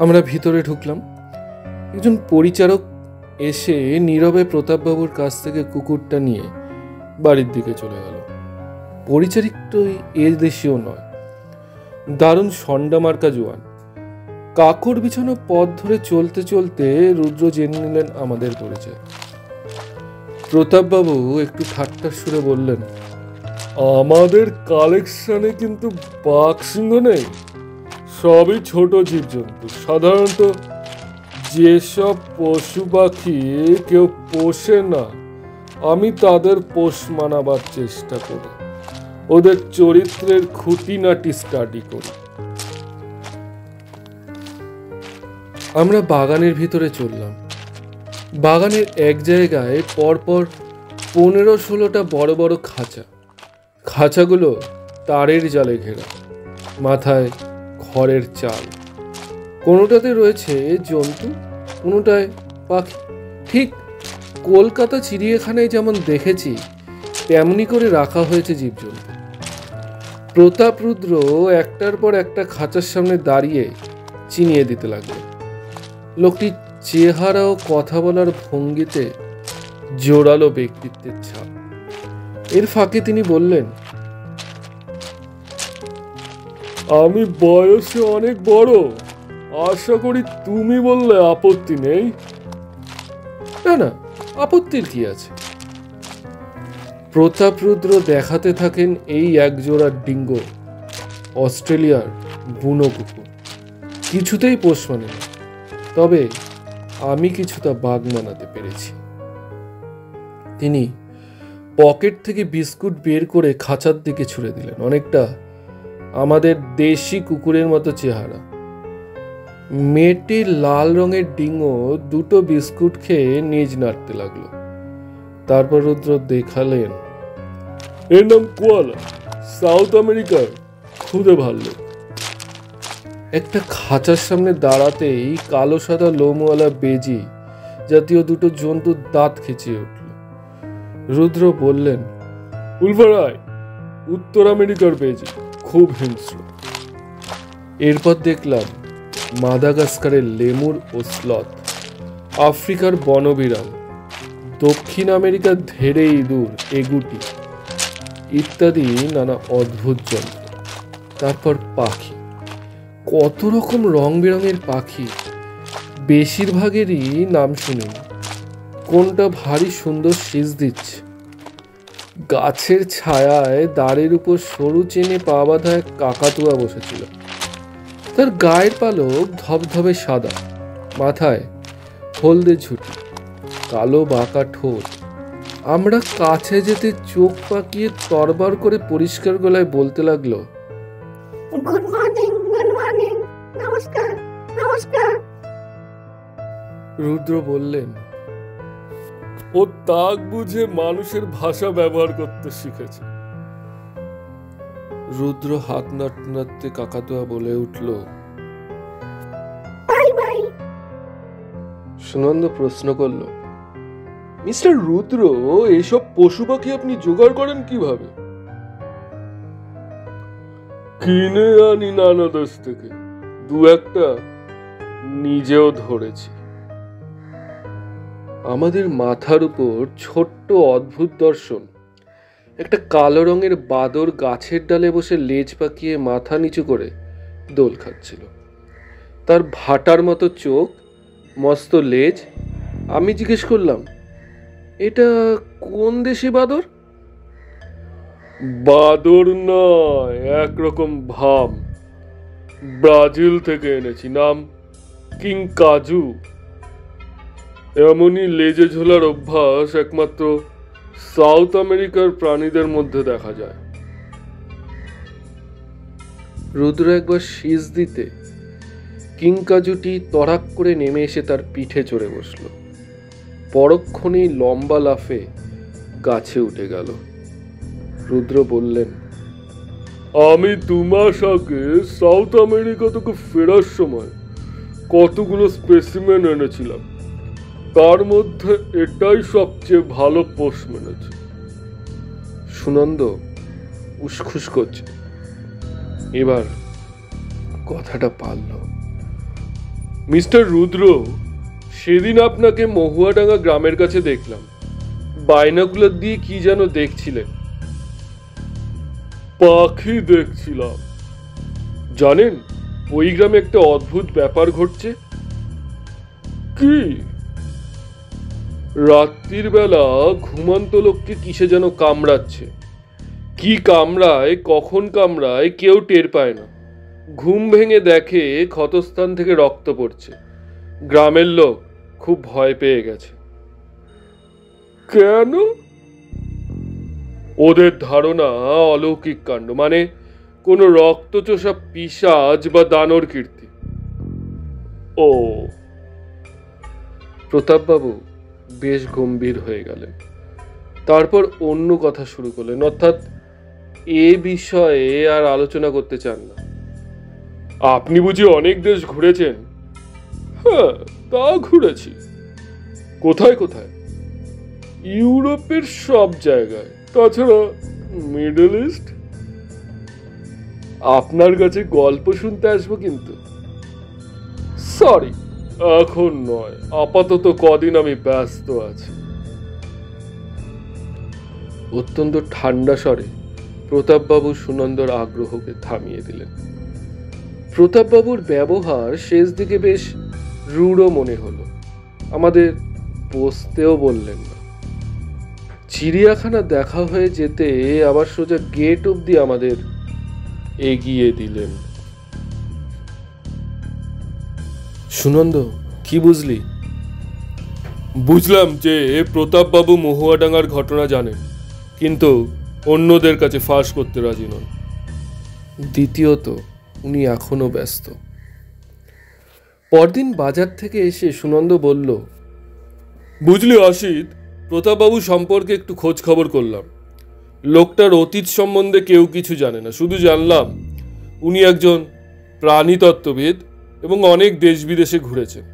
আমরা ভিতরে ঢুকলাম। একজন পরিচারক এসে নীরবে প্রতাপবাবুর কাছ থেকে কুকুরটা নিয়ে বাড়ির দিকে চলে গেল। পরিচারিকটাই এর দেশীয় নয়, দারুণ সন্ডা মার্কা জোয়ান। কাকর বিছানো পথ ধরে চলতে চলতে রুদ্র জেনে নিলেন আমাদের পরিচয়। প্রতাপবাবু একটু ঠাট্টার সুরে বললেন, আমাদের কালেকশনে কিন্তু বাঘ সিংহ নেই, সবই ছোট জীবজন্তু। সাধারণত যেসব পশু পাখি কেউ পোষে না, আমি তাদের পোষ মানাবার চেষ্টা করি, ওদের চরিত্রের খুঁটিনাটি স্টাডি করি। আমরা বাগানের ভিতরে চললাম। বাগানের এক জায়গায় পরপর 15-16টা বড় বড় খাঁচা। খাঁচাগুলো তারের জালে ঘেরা, মাথায় খড়ের চাল। কোনোটাতে রয়েছে জন্তু, কোনোটায় পাখি। ঠিক কলকাতা চিড়িয়াখানায় যেমন দেখেছি তেমনি করে রাখা হয়েছে জীবজন্তু। প্রতাপরুদ্র একটার পর একটা খাঁচার সামনে দাঁড়িয়ে চিনিয়ে দিতে লাগলো। লোকটি চেহারা ও কথা বলার ভঙ্গিতে জোরালো ব্যক্তিত্বের ছাপ। এর ফাঁকে তিনি বললেন, আমি বয়সে অনেক বড়, আশা করি তুমি বললে আপত্তি নেই। না না, আপত্তির কি আছে? প্রতাপরুদ্র দেখাতে থাকেন এই এক জোড়া ডিঙ্গো। অস্ট্রেলিয়ার বুনো কুকুর, কিছুতেই পোষ মানে না। তবে আমি কিছুটা বাঘ মানাতে পেরেছি। তিনি পকেট থেকে বিস্কুট বের করে খাঁচার দিকে ছুঁড়ে দিলেন। অনেকটা আমাদের দেশি কুকুরের মতো চেহারা। মেয়েটি লাল রঙের ডিঙো দুটো বিস্কুট খেয়ে নিজ নাড়তে লাগলো। তারপর রুদ্র দেখালেন, এর নাম কোয়ালা, সাউথ আমেরিকার খুদে ভাল্লুক। একটা খাঁচার সামনে দাঁড়াতেই কালো সাদা লোমওয়ালা বেজি জাতীয় দুটো জন্তুর দাঁত খেঁচিয়ে উঠল। রুদ্র বললেন, উলফারাই, উত্তর আমেরিকার বেজি, খুব হিংস্র। এরপর দেখলাম মাদাগাস্কারের লেমুর ও স্লথ, আফ্রিকার বনবিড়াল, দক্ষিণ আমেরিকার ধেড়ে ইঁদুর, এগুটি ইত্যাদি নানা অদ্ভুত যন্ত্র। তারপর পাখি, কত রকম রং বেরঙের পাখি, বেশিরভাগেরই নাম শুনিনি। কোনটা ভারী সুন্দর শীষ দিচ্ছে। গাছের ছায়ায় দাঁড়ের উপর সরু চেনে পা বাঁধা এক কাকাতুয়া বসেছিল। তার গায়ের পালক ধবধবে সাদা, মাথায় হলদে ঝুঁটি, কালো বাঁকা ঠোঁট। আমরা কাছে যেতে চোখ পাকিয়ে তরবার করে পরিষ্কার গলায় বলতে লাগলো, গুড মর্নিং, গুড মর্নিং, নমস্কার, নমস্কার। রুদ্র বললেন, ও তাক বুঝে মানুষের ভাষা ব্যবহার করতে শিখেছে। রুদ্র হাত নাড়তে নাড়তে কাকাতুয়া বলে উঠল, বাই বাই। সুনন্দ প্রশ্ন করল, মিস্টার রুদ্র, এসব পশু পাখি আপনি জোগাড় করেন কিভাবে? কিনে আনি নানা দেশ থেকে, দু একটা নিজেও ধরেছি। আমাদের মাথার উপর ছোট্ট অদ্ভুত দর্শন একটা কালো রঙের বাদর গাছের ডালে বসে লেজ পাকিয়ে মাথা নিচু করে দোল খাচ্ছিল। তার ভাটার মতো চোখ, মস্ত লেজ। আমি জিজ্ঞেস করলাম, এটা কোন দেশি বাদর? বাদর নয়, একরকম ভাম, ব্রাজিল থেকে এনেছি, নাম কিং কাজু। এমনই লেজে ঝোলার অভ্যাস একমাত্র সাউথ আমেরিকার প্রাণীদের মধ্যে দেখা যায়। রুদ্র একবার শীষ দিতে কিংকাজুটি তড়াক করে নেমে এসে তার পিঠে চড়ে বসল। পরক্ষণেই লম্বা লাফে গাছে উঠে গেল। রুদ্র বললেন, আমি 2 মাস আগে সাউথ আমেরিকা থেকে ফেরার সময় কতগুলো স্পেসিমেন এনেছিলাম, তার মধ্যে এটাই সবচেয়ে ভালো পোষ মেনেছে। সুনন্দ উসখুস করছে। এবার কথাটা পারল। মিস্টার রুদ্র, সেদিন আপনাকে মহুয়াডাঙ্গা গ্রামের কাছে দেখলাম, বাইনাকুলার দিয়ে কি যেন দেখছিলেন। পাখি দেখছিলাম। জানেন, ওই গ্রামে একটা অদ্ভুত ব্যাপার ঘটছে। কি? রাত্রির বেলা ঘুমন্ত লোককে কিসে যেন কামড়াচ্ছে। কি কামড়ায়, কখন কামড়ায় কেউ টের পায় না। ঘুম ভেঙে দেখে ক্ষতস্থান থেকে রক্ত পড়ছে। গ্রামের লোক খুব ভয় পেয়ে গেছে। কেন? ওদের ধারণা অলৌকিক কাণ্ড, মানে কোনো রক্তচোষা পিশাচ বা দানর কীর্তি। ও। প্রতাপবাবু বেশ গম্ভীর হয়ে গেলেন। তারপর অন্য কথা শুরু করলেন, অর্থাৎ এ বিষয়ে আর আলোচনা করতে চান না। আপনি বুঝি অনেক দেশ ঘুরেছেন? হ্যাঁ, তা ঘুরেছি। কোথায় কোথায়? ইউরোপের সব জায়গায়, তাছাড়া মিডল ইস্ট। আপনার কাছে গল্প শুনতে আসবো, কিন্তু সরি, এখন নয়, আপাতত কদিন আমি ব্যস্ত আছি। অত্যন্ত ঠান্ডা স্বরে প্রতাপবাবু সুনন্দর আগ্রহকে থামিয়ে দিলেন। প্রতাপবাবুর ব্যবহার শেষ দিকে বেশ রূঢ় মনে হলো। আমাদের বসতেও বললেন না। চিড়িয়াখানা দেখা হয়ে যেতে আবার সোজা গেট অবধি আমাদের এগিয়ে দিলেন। সুনন্দ, কি বুঝলি? বুঝলাম যে প্রতাপবাবু মহুয়াডাঙ্গার ঘটনা জানেন, কিন্তু অন্যদের কাছে ফাঁস করতে রাজি নন। দ্বিতীয়ত, উনি এখনো ব্যস্ত। পরদিন বাজার থেকে এসে সুনন্দ বলল, বুঝলি অসিত, প্রতাপবাবু সম্পর্কে একটু খোঁজ খবর করলাম। লোকটার অতীত সম্বন্ধে কেউ কিছু জানে না, শুধু জানলাম উনি একজন প্রাণীতত্ত্ববিদ এবং অনেক দেশ বিদেশে ঘুরেছেন।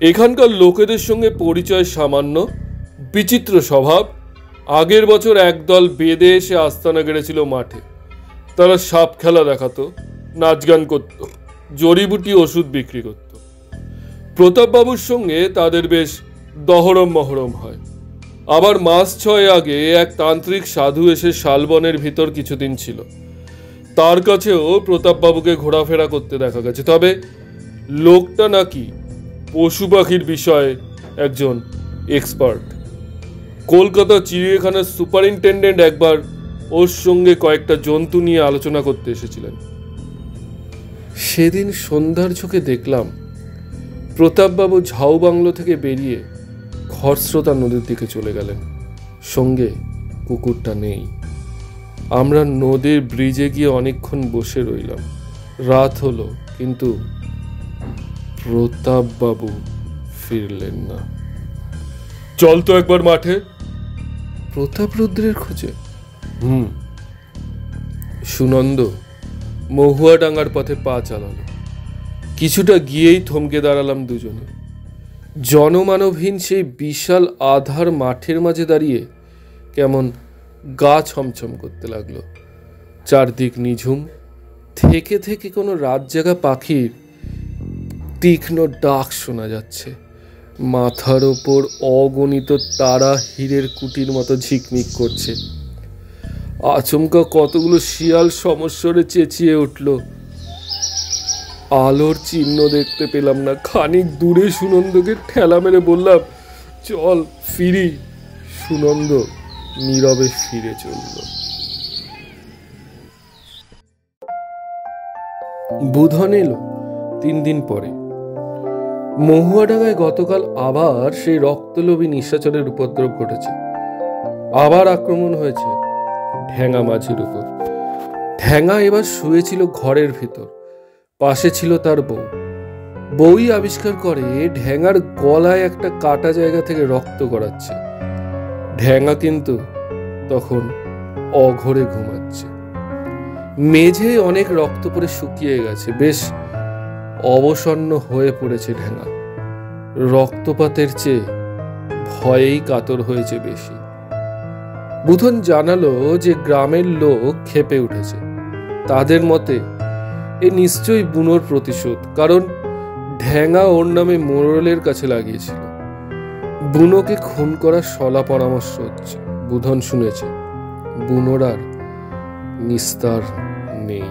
এখানকার লোকেদের সঙ্গে পরিচয় সামান্য, বিচিত্র স্বভাব। আগের বছর একদল বেদে এসে আস্তানা গেড়েছিল মাঠে। তারা সাপ খেলা দেখাতো, নাচ গান করত, জড়িবুটি ওষুধ বিক্রি করত। প্রতাপবাবুর সঙ্গে তাদের বেশ দহরম মহরম হয়। আবার মাস 6 আগে এক তান্ত্রিক সাধু এসে শালবনের ভিতর কিছুদিন ছিল। তার কাছেও প্রতাপবাবুকে ঘোরাফেরা করতে দেখা গেছে। তবে লোকটা নাকি পশু পাখির বিষয়ে একজন এক্সপার্ট। কলকাতা চিড়িয়াখানার সুপারিনটেন্ডেন্ট একবার ওর সঙ্গে কয়েকটা জন্তু নিয়ে আলোচনা করতে এসেছিলেন। সেদিন সন্ধ্যার ঝোঁকে দেখলাম প্রতাপবাবু ঝাউ বাংলো থেকে বেরিয়ে খরস্রোতা নদীর দিকে চলে গেলেন। সঙ্গে কুকুরটা নেই। আমরা নদীর ব্রিজে গিয়ে অনেকক্ষণ বসে রইলাম। রাত হলো, কিন্তু প্রতাপবাবু ফিরলেন না। চল তো একবার মাঠে। প্রতাপ রুদ্রের খোঁজে? সুনন্দ মহুয়াডাঙ্গার পথে পা চালালো। কিছুটা গিয়েই থমকে দাঁড়ালাম দুজনে। জনমানবহীন সেই বিশাল আধার মাঠের মাঝে দাঁড়িয়ে কেমন গা ছমছম করতে লাগলো। চারদিক নিঝুম, থেকে থেকে কোনো রাত জাগা পাখির তীক্ষ্ণ ডাক শোনা যাচ্ছে। মাথার ওপর অগণিত তারা হীরের কুটির মতো ঝিকমিক করছে। আচমকা কতগুলো শিয়াল সমস্বরে চেঁচিয়ে উঠল। আলোর চিহ্ন দেখতে পেলাম না। খানিক দূরে সুনন্দকে ঠেলা মেরে বললাম, চল ফিরি। সুনন্দ নীরবে ফিরে চলল। বুধন এলো 3 দিন পরে। মহুয়াডাঙ্গায় গতকাল আবার সেই রক্তলোভী নিশাচরের উপদ্রব ঘটেছে। আবার আক্রমণ হয়েছে ঢ্যাঙা মাঝির উপর। ঢ্যাঙা এবার শুয়েছিল ঘরের ভিতর, পাশে ছিল তার বউ। বউই আবিষ্কার করে ঢ্যাঙার গলায় একটা কাটা জায়গা থেকে রক্ত গড়াচ্ছে। ঢ্যাঙা কিন্তু তখন অঘরে ঘুমাচ্ছে। মেঝে অনেক রক্ত পরে শুকিয়ে গেছে, বেশ অবসন্ন হয়ে পড়েছে ঢ্যাঙা। রক্তপাতের চেয়ে ভয়েই কাতর হয়েছে বেশি। বুধন জানালো যে গ্রামের লোক ক্ষেপে উঠেছে। তাদের মতে এ নিশ্চয়ই বুনোর প্রতিশোধ, কারণ ঢ্যাঙা ওর নামে মোড়লের কাছে লাগিয়েছিল। বুনোকে খুন করার সলা পরামর্শ হচ্ছে। বুধন শুনেছে বুনোর আর নিস্তার নেই।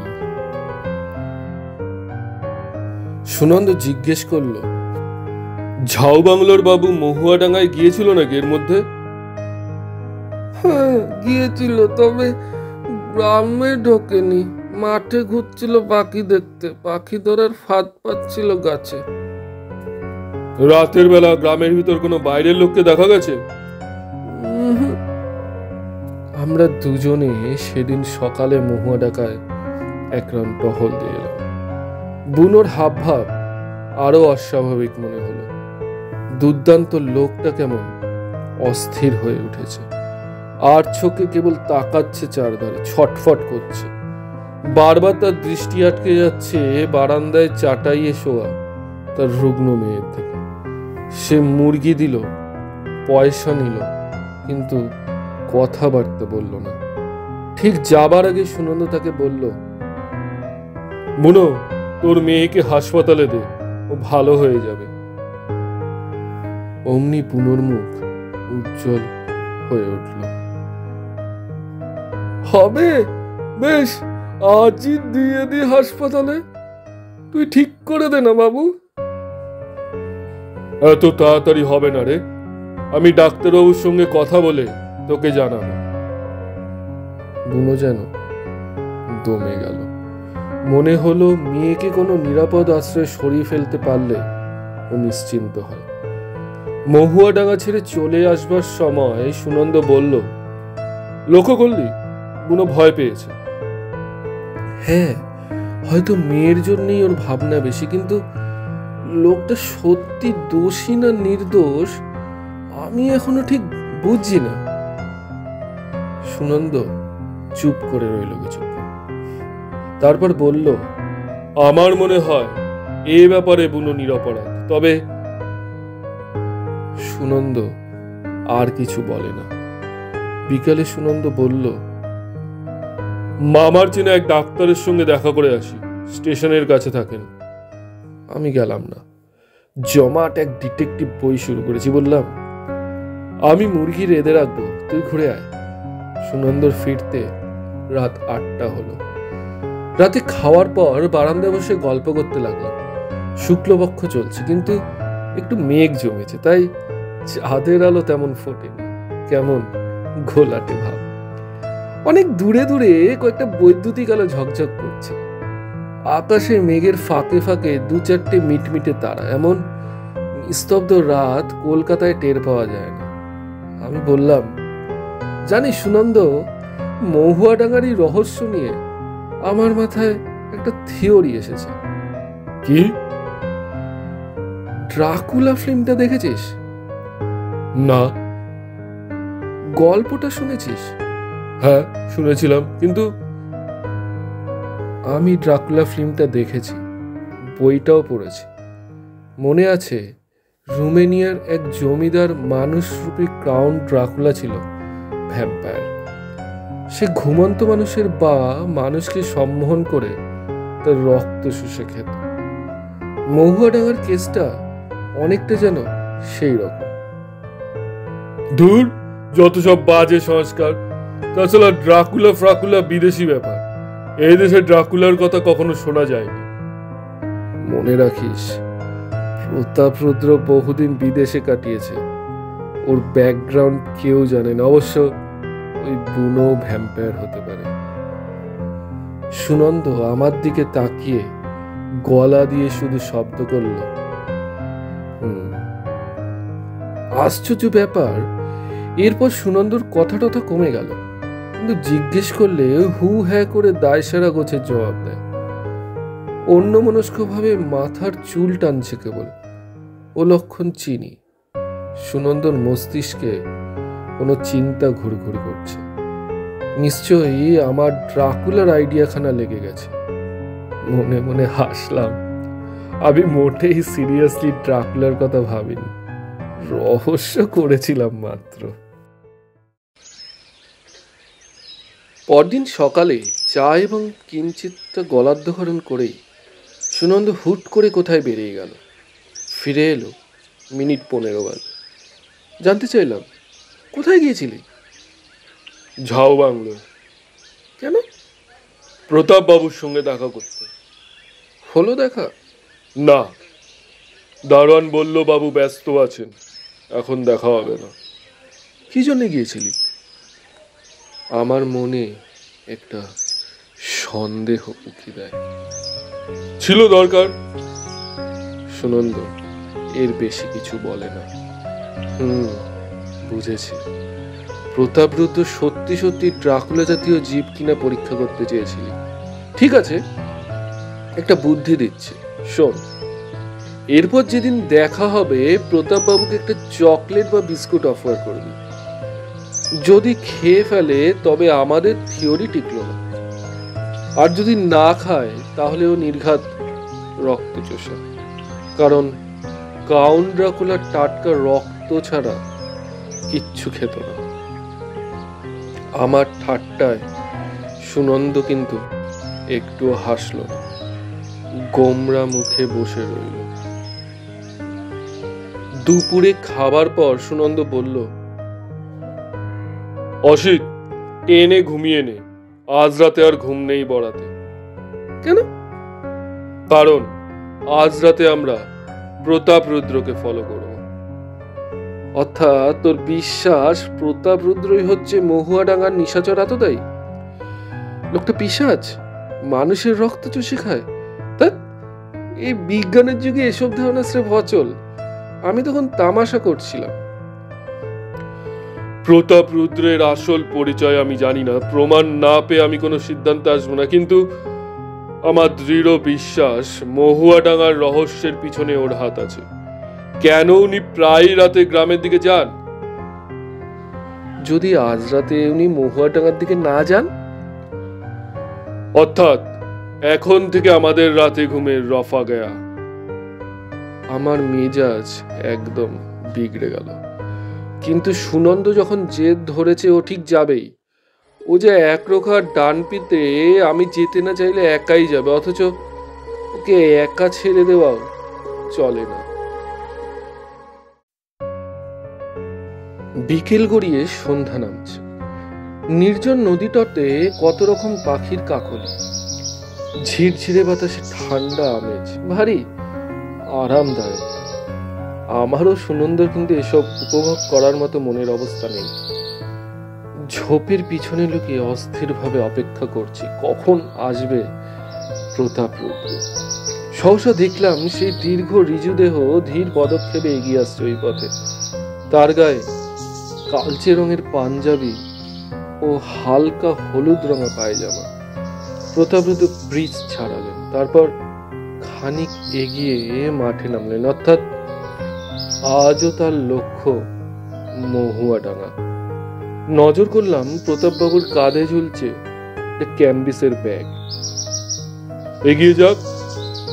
সুনন্দ জিজ্ঞেস করল, ঝাউ বাংলোর বাবু মহুয়াডাঙ্গায় গিয়েছিল নাকি এর মধ্যে? হ্যাঁ গিয়েছিল, তবে গ্রামে ঢোকেনি। মাঠে ঘুরছিল পাখি দেখতে। পাখি ধরার ফাঁদ পাচ্ছিল গাছে। রাতের বেলা গ্রামের ভিতর কোনো বাইরের লোককে দেখা গেছে? আমরা দুজনে সেদিন সকালে মহুয়াডাঙ্গায় এক রাউন্ড টহল দিয়ে এলাম। বুনোর হাব ভাব আরো অস্বাভাবিক মনে হলো। দুর্দান্ত লোকটা কেমন অস্থির হয়ে উঠেছে। আর চোখে কেবল তাকাচ্ছে চারধারে, ছটফট করছে। বারবার তার দৃষ্টি আটকে যাচ্ছে বারান্দায় চাটাইয়ে শোয়া তার রুগ্ন মেয়ের দিকে। সে মুরগি দিল, পয়সা নিল, কিন্তু কথাবার্তা বলল না। ঠিক যাবার আগে সুনন্দ তাকে বলল, বুনো, তোর মেয়েকে হাসপাতালে দে, ও ভালো হয়ে যাবে। অমনি বুনোর মুখ উজ্জ্বল হয়ে উঠল। হবে, বেশ আজই দিয়ে দি হাসপাতালে। তুই ঠিক করে দে না বাবু। এত তাড়াতাড়ি হবে না রে, আমি ডাক্তারবাবুর সঙ্গে কথা বলে তোকে জানাবো। বুনো যেন দমে গেল। মনে হলো মেয়েকে কোনো নিরাপদ আশ্রয়ে সরিয়ে ফেলতে পারলে ও নিশ্চিন্ত হয়। মহুয়াডাঙ্গা ছেড়ে চলে আসবার সময় সুনন্দ বলল, লক্ষ্য করলি বুনো ভয় পেয়েছে। হ্যাঁ, হয়তো মেয়ের জন্যই ওর ভাবনা বেশি, কিন্তু লোকটা সত্যি দোষী না নির্দোষ আমি এখনো ঠিক বুঝছি না। সুনন্দ চুপ করে রইল কিছুক্ষণ, তারপর বলল, আমার মনে হয় এ ব্যাপারে বুনো নিরপরাধ। তবে সুনন্দ আর কিছু বলে না। বিকালে সুনন্দ বলল, মামার চেনা এক ডাক্তারের সঙ্গে দেখা করে আসি, স্টেশনের কাছে থাকেন। আমি গেলাম না। জমাট এক ডিটেকটিভ বই শুরু করেছি। বললাম, আমি মুরগি রেঁধে রাখবো, তুই ঘুরে আয়। সুনন্দর ফিরতে রাত 8টা হলো। রাতে খাওয়ার পর বারান্দায় বসে গল্প করতে লাগলাম। শুক্লপক্ষ চলছে, কিন্তু একটু মেঘ জমেছে, তাই চাঁদের আলো তেমন ফোটেনি, কেমন ঘোলাটে ভাব। অনেক দূরে দূরে কয়েকটা বৈদ্যুতিক আলো ঝকঝক করছে। আকাশে মেঘের ফাঁকে ফাঁকে 2-4টে মিটমিটে তারা। এমন নিস্তব্ধ রাত কলকাতায় টের পাওয়া যায় না। আমি বললাম, জানিস সুনন্দ, মহুয়াডাঙ্গার রহস্য নিয়ে আমার মাথায় একটা থিওরি এসেছে। কি? ড্রাকুলা ফিল্মটা দেখেছিস? না। গল্পটা শুনেছিস? হ্যাঁ, শুনেছিলাম, কিন্তু আমি ড্রাকুলা ফিল্মটা দেখেছি, বইটাও পড়েছি। মনে আছে, রোমেনিয়ার এক জমিদার মানুষরূপী কাউন্ট ড্রাকুলা ছিল, ভ্যাম্পায়ার। সে ঘুমন্ত মানুষের বা মানুষকে সম্মোহন করে তার রক্ত শুষে খেত। মহুয়াডাঙ্গার কেসটা অনেকটা যেন সেই রকম। দূর, যত সব বাজে সংস্কার। তাছাড়া ড্রাকুলা ফ্রাকুলা বিদেশি ব্যাপার, এই দেশে ড্রাকুলার কথা কখনো শোনা যায়নি। মনে রাখিস, প্রতাপরুদ্র বহুদিন বিদেশে কাটিয়েছে, ওর ব্যাকগ্রাউন্ড কেউ জানে না। অবশ্য ওই বুনো ভ্যাম্পায়ার হতে পারে। সুনন্দ আমার দিকে তাকিয়ে গলা দিয়ে শুধু শব্দ করল, আশ্চর্য ব্যাপার। এরপর সুনন্দর কথা টথা কমে গেল, কিন্তু জিজ্ঞেস করলে হু হ্যাঁ করে দায়সারা গোছের জবাব দেয়। অন্যমনস্কভাবে মাথার চুল টানছে কেবল। ও লক্ষণ চিনি। সুনন্দর মস্তিষ্কে কোনো চিন্তা ঘুরঘুর করছে। নিশ্চয়ই আমার ড্রাকুলার আইডিয়াখানা লেগে গেছে। মনে মনে হাসলাম। আমি মোটেই সিরিয়াসলি ড্রাকুলার কথা ভাবিনি, রহস্য করেছিলাম মাত্র। পরদিন সকালে চা এবং কিঞ্চিতটা গলাধ্যকরণ করেই সুনন্দ হুট করে কোথায় বেরিয়ে গেল। ফিরে এলো মিনিট 15 বাদে। জানতে চাইলাম, কোথায় গিয়েছিলি? ঝাউ বাংলো। কেন? প্রতাপ বাবুর সঙ্গে দেখা করতে। হলো দেখা? না, দারোয়ান বলল বাবু ব্যস্ত আছেন, এখন দেখা হবে না। কি জন্য গিয়েছিলি? আমার মনে একটা সন্দেহ উকি দেয়। ছিল দরকার। সুনন্দ এর বেশি কিছু বলে না। বুঝেছি, প্রতাপরুদ্র সত্যি সত্যি ড্রাকুলা জাতীয় জীব কিনা পরীক্ষা করতে চেয়েছিলি। ঠিক আছে, একটা বুদ্ধি দিচ্ছি, শোন। এরপর যেদিন দেখা হবে, প্রতাপ বাবুকে একটা চকলেট বা বিস্কুট অফার করবি। যদি খেয়ে ফেলে তবে আমাদের থিওরি টিকলো না, আর যদি না খায় তাহলে ও নির্ঘাত রক্তচোষা। কারণ কাউন্ট ড্রাকুলার টাটকা রক্ত ছাড়া কিচ্ছু খেত না। আমার ঠাট্টায় সুনন্দ কিন্তু একটু হাসল না, গোমরা মুখে বসে রইল। দুপুরে খাবার পর সুনন্দ বলল, অসিত, টেনে ঘুমিয়ে নে, আজ রাতে আর ঘুম নেই বরাতে। কেন? কারণ আজ রাতে আমরা প্রতাপরুদ্রকে ফলো করব। অর্থাৎ তোর বিশ্বাস প্রতাপরুদ্রই হচ্ছে মহুয়াডাঙ্গার নিশাচর আততায়ী? লোকটা পিশাচ? মানুষের রক্ত চুষে খায়? তা এই বিজ্ঞানের যুগে এসব ধারণা স্রেফ অচল। আমি তখন তামাশা করছিলাম। প্রতাপ রুদ্রের আসল পরিচয় আমি জানি না, প্রমাণ না পেয়ে আমি কোনো সিদ্ধান্তে আসবো না, কিন্তু আমার দৃঢ় বিশ্বাস মহুয়াডাঙ্গার রহস্যের পিছনে ওর হাত আছে। কেন উনি প্রায় রাতে গ্রামের দিকে যান? যদি আজ রাতে উনি মহুয়াডাঙ্গার দিকে না যান, অর্থাৎ এখন থেকে আমাদের রাতে ঘুমের রফা গয়া। আমার মেজাজ একদম বিগড়ে গেল। কিন্তু সুনন্দ যখন জেদ ধরেছে ও ঠিক যাবেই, ও যে একরোখা ডান পিতে আমি যেতে না চাইলে একাই যাবে, অথচ ওকে একা ছেড়ে দেওয়াও চলে না। বিকেল গড়িয়ে সন্ধ্যা নামছে। নির্জন নদী তটে কত রকম পাখির কাকলি, ঝিরঝিরে বাতাসে ঠান্ডা আমেজ, ভারী আরামদায়ক। আমারও সুনন্দর কিন্তু এসব উপভোগ করার মতো মনের অবস্থা নেই। ঝোপের পিছনে লুকিয়ে অস্থিরভাবে অপেক্ষা করছি কখন আসবে প্রতাপ রুদ্র। সহসা দেখলাম সেই দীর্ঘ ঋজুদেহ ধীর পদক্ষেপে এগিয়ে আসছে ওই পথে। তার গায়ে কালচে রঙের পাঞ্জাবি ও হালকা হলুদ রঙা পায়জামা। প্রতাপ রুদ্র ব্রিজ ছাড়ালেন, তারপর খানিক এগিয়ে মাঠে নামলেন, অর্থাৎ আজও তার লক্ষ্য মহুয়াডাঙ্গা। নজর করলাম প্রতাপবাবুর কাঁধে ঝুলছে ক্যাম্বিসের ব্যাগ। এগিয়ে যাক,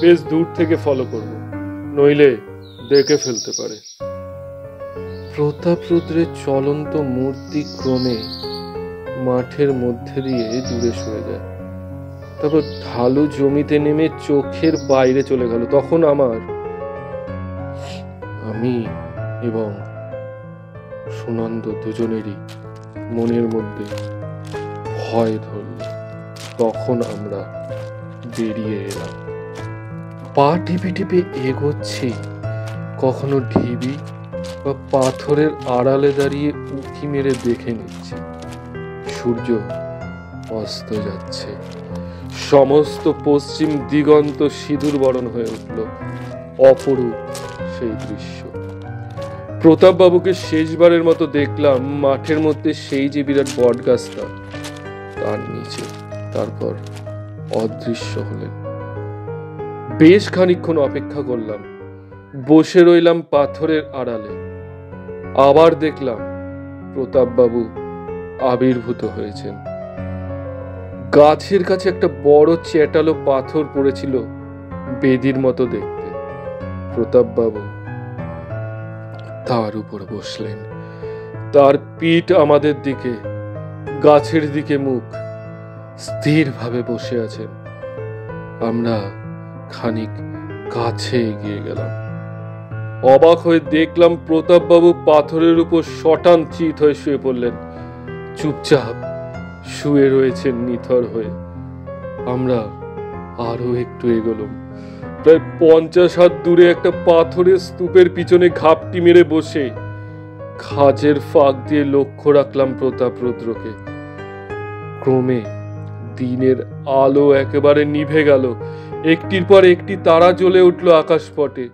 বেশ দূর থেকে ফলো করব, নইলে দেখে ফেলতে পারে। প্রতাপ রুদ্রের চলন্ত মূর্তি ক্রমে মাঠের মধ্যে দিয়ে দূরে সরে যায়, তারপর ঢালু জমিতে নেমে চোখের বাইরে চলে গেল। তখন আমি এবং সুনন্দ দুজনেরই মনের মধ্যে ভয় ধরল। তখন আমরা বেরিয়ে এলাম। পা টিপে টিপে এগোচ্ছি, কখনো ঢিবি বা পাথরের আড়ালে দাঁড়িয়ে উঁকি মেরে দেখে নিচ্ছি সূর্য অস্ত যাচ্ছে। সমস্ত পশ্চিম দিগন্ত সিঁদুর বরণ হয়ে উঠল। অপরূপ সেই দৃশ্য। প্রতাপবাবুকে শেষবারের মতো দেখলাম মাঠের মধ্যে সেই যে বিরাট বট গাছটা, তার নিচে। তারপর অদৃশ্য হলেন। বেশ খানিকক্ষণ অপেক্ষা করলাম, বসে রইলাম পাথরের আড়ালে। আবার দেখলাম প্রতাপবাবু আবির্ভূত হয়েছেন। গাছের কাছে একটা বড় চেটালো পাথর পড়েছিল, বেদির মতো দেখতে। প্রতাপবাবু তার উপর বসলেন, তার পিঠ আমাদের দিকে, গাছের দিকে মুখ, স্থিরভাবে বসে আছেন। আমরা খানিক কাছে এগিয়ে গেলাম। অবাক হয়ে দেখলাম প্রতাপবাবু পাথরের উপর শটান চিত হয়ে শুয়ে পড়লেন, চুপচাপ শুয়ে রয়েছেন নিথর হয়ে। আমরা আরো একটু এগোলাম। প্রায় 50 হাত দূরে একটা পাথরের স্তূপের পিছনে ঘাপটি মেরে বসে খাজের ফাঁক দিয়ে লক্ষ্য রাখলাম প্রতাপ রুদ্রকে। ক্রমে দিনের আলো একেবারে নিভে গেল। একটির পর একটি তারা জ্বলে উঠল আকাশপটে।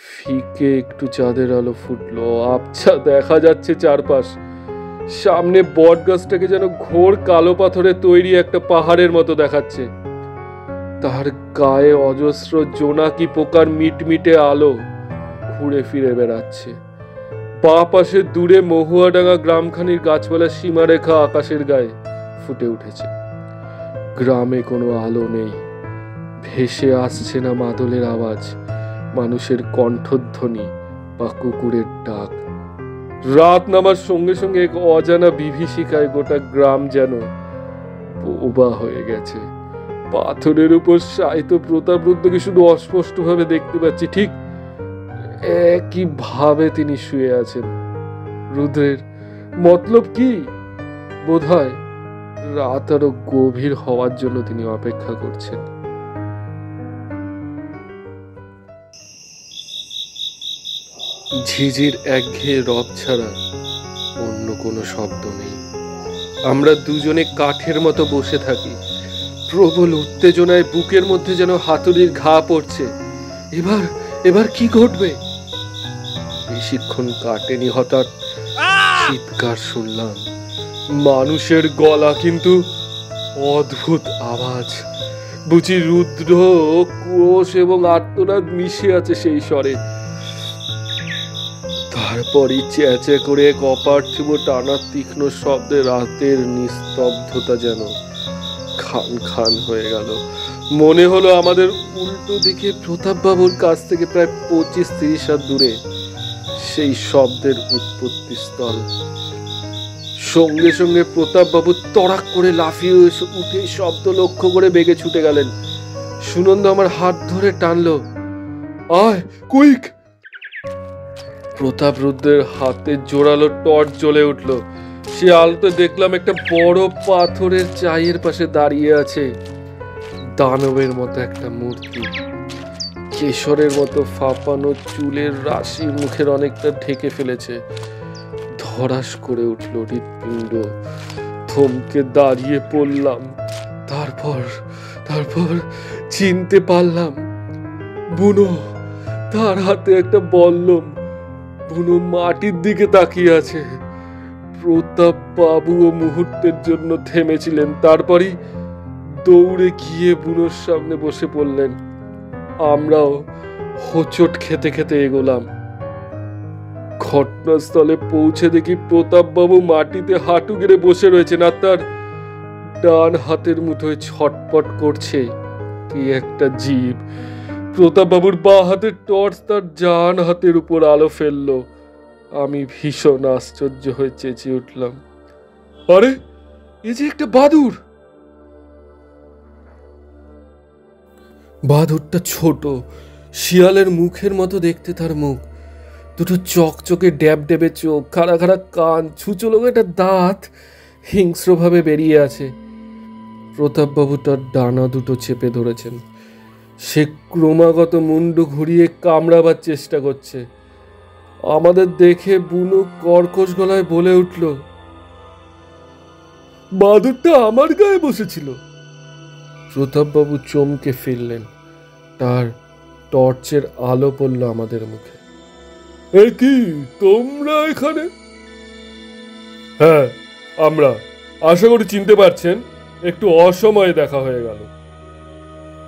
ফিকে একটু চাঁদের আলো ফুটলো, আবছা দেখা যাচ্ছে চারপাশ। সামনে বট গাছটাকে যেন ঘোর কালো পাথরে তৈরি একটা পাহাড়ের মতো দেখাচ্ছে। তার গায়ে অজস্র জোনাকি পোকার মিটমিটে আলো ঘুরে ফিরে বেড়াচ্ছে। বাঁ পাশে দূরে মহুয়াডাঙ্গা গ্রামখানির গাছপালা সীমারেখা আকাশের গায়ে ফুটে উঠেছে। গ্রামে কোনো আলো নেই, ভেসে আসছে না মাদলের আওয়াজ, মানুষের কণ্ঠধ্বনি বা কুকুরের ডাক। রাত নামার সঙ্গে সঙ্গে এক অজানা বিভীষিকায় গোটা গ্রাম যেন বোবা হয়ে গেছে। পাথরের উপর শায়িত প্রতাপ রুদ্রকে শুধু অস্পষ্ট ভাবে দেখতে পাচ্ছি, ঠিক একই ভাবে তিনি শুয়ে আছেন। রুদ্রের মতলব কি? বোধহয় রাত আরো গভীর হওয়ার জন্য তিনি অপেক্ষা করছেন। ঝিঝির একঘেয়ে রব ছাড়া অন্য কোনো শব্দ নেই। আমরা দুজনে কাঠের মতো বসে থাকি, প্রবল উত্তেজনায় বুকের মধ্যে যেন হাতুড়ির ঘা পড়ছে। এবার এবার কি ঘটবে? বেশিক্ষণ কাটেনি, হঠাৎ চিৎকার শুনলাম। মানুষের গলা, কিন্তু অদ্ভুত আওয়াজ। বুঝি রুদ্র, ক্রোশ এবং আর্তনাদ মিশে আছে সেই স্বরে। তারপরই চেঁচে করে এক অপার্থিব টানা তীক্ষ্ণ শব্দে রাতের নিস্তব্ধতা যেন খান খান হয়ে গেল। মনে হলো আমাদের উল্টো দিকে প্রতাপবাবুর কাছ থেকে প্রায় 25-30 হাত দূরে সেই শব্দের উৎপত্তি স্থল। সঙ্গে সঙ্গে প্রতাপবাবু তড়াক করে লাফিয়ে উঠে শব্দ লক্ষ্য করে বেগে ছুটে গেলেন। সুনন্দ আমার হাত ধরে টানলো, আয় কুইক। প্রতাপ রুদ্রের হাতে জোরালো টর্চ জ্বলে উঠল। সে আলোতে দেখলাম একটা বড় পাথরের চাইয়ের পাশে দাঁড়িয়ে আছে দানবের মতো একটা মূর্তি। কেশরের মতো ফাঁপানো চুলের রাশি মুখের অনেকটা ঢেকে ফেলেছে। ধরাস করে উঠল হৃৎপিণ্ড। থমকে দাঁড়িয়ে পড়লাম। তারপর তারপর চিনতে পারলাম বুনো। তার হাতে একটা বল্লম। বুনো মাটির দিকে তাকিয়ে আছে। প্রতাপ বাবুও মুহূর্তের জন্য থেমেছিলেন, তারপরই দৌড়ে গিয়ে বুনোর সামনে বসে পড়লেন। আমরাও হোঁচট খেতে খেতে এগোলাম। ঘটনাস্থলে পৌঁছে দেখি প্রতাপ বাবু মাটিতে হাঁটু গেড়ে বসে রয়েছেন, আর তার ডান হাতের মুঠোয় ছটপট করছে কি একটা জীব। প্রতাপ বাবুর বাঁ হাতের টর্চ তার ডান হাতের উপর আলো ফেললো। আমি ভীষণ আশ্চর্য হয়ে চেঁচিয়ে উঠলাম, আরে এ যে একটা বাদুড়। বাদুড়টা ছোট, শিয়ালের মুখের মতো দেখতে তার মুখ। দুটো চকচকে ড্যাব ড্যাবে চোখ, খাড়া খাড়া কান, ছুচলো একটা দাঁত হিংস্রভাবে বেরিয়ে আছে। প্রতাপবাবু তার ডানা দুটো চেপে ধরেছেন। সে ক্রমাগত মুন্ডু ঘুরিয়ে কামড়াবার চেষ্টা করছে। আমাদের দেখে বুনো কর্কশ গলায় বলে উঠল, বাদুড়টা আমার গায়ে বসেছিল। প্রতাপবাবু চমকে ফিরলেন। তার টর্চের আলো পড়ল আমাদের মুখে। এ কি, তোমরা এখানে? হ্যাঁ আমরা। আশা করি চিনতে পারছেন, একটু অসময়ে দেখা হয়ে গেল।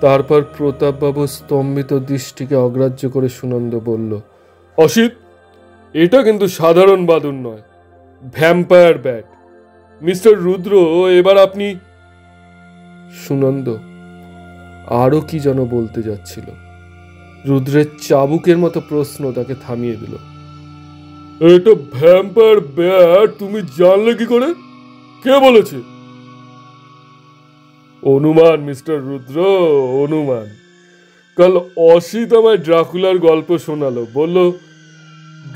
তারপর প্রতাপবাবু স্তম্ভিত দৃষ্টিকে অগ্রাহ্য করে সুনন্দ বলল, অসিত, এটা কিন্তু সাধারণ বাদুড় নয়, ভ্যাম্পায়ার ব্যাট। মিস্টার রুদ্র, এবার আপনি। সুনন্দ আরো কি যেন বলতে যাচ্ছিল। রুদ্রের চাবুকের মতো প্রশ্ন তাকে থামিয়ে দিল। এটা ভ্যাম্পায়ার ব্যাট তুমি জানলে কি করে? কে বলেছে? অনুমান মিস্টার রুদ্র, অনুমান। কাল অসিত আমায় ড্রাকুলার গল্প শোনালো। বলল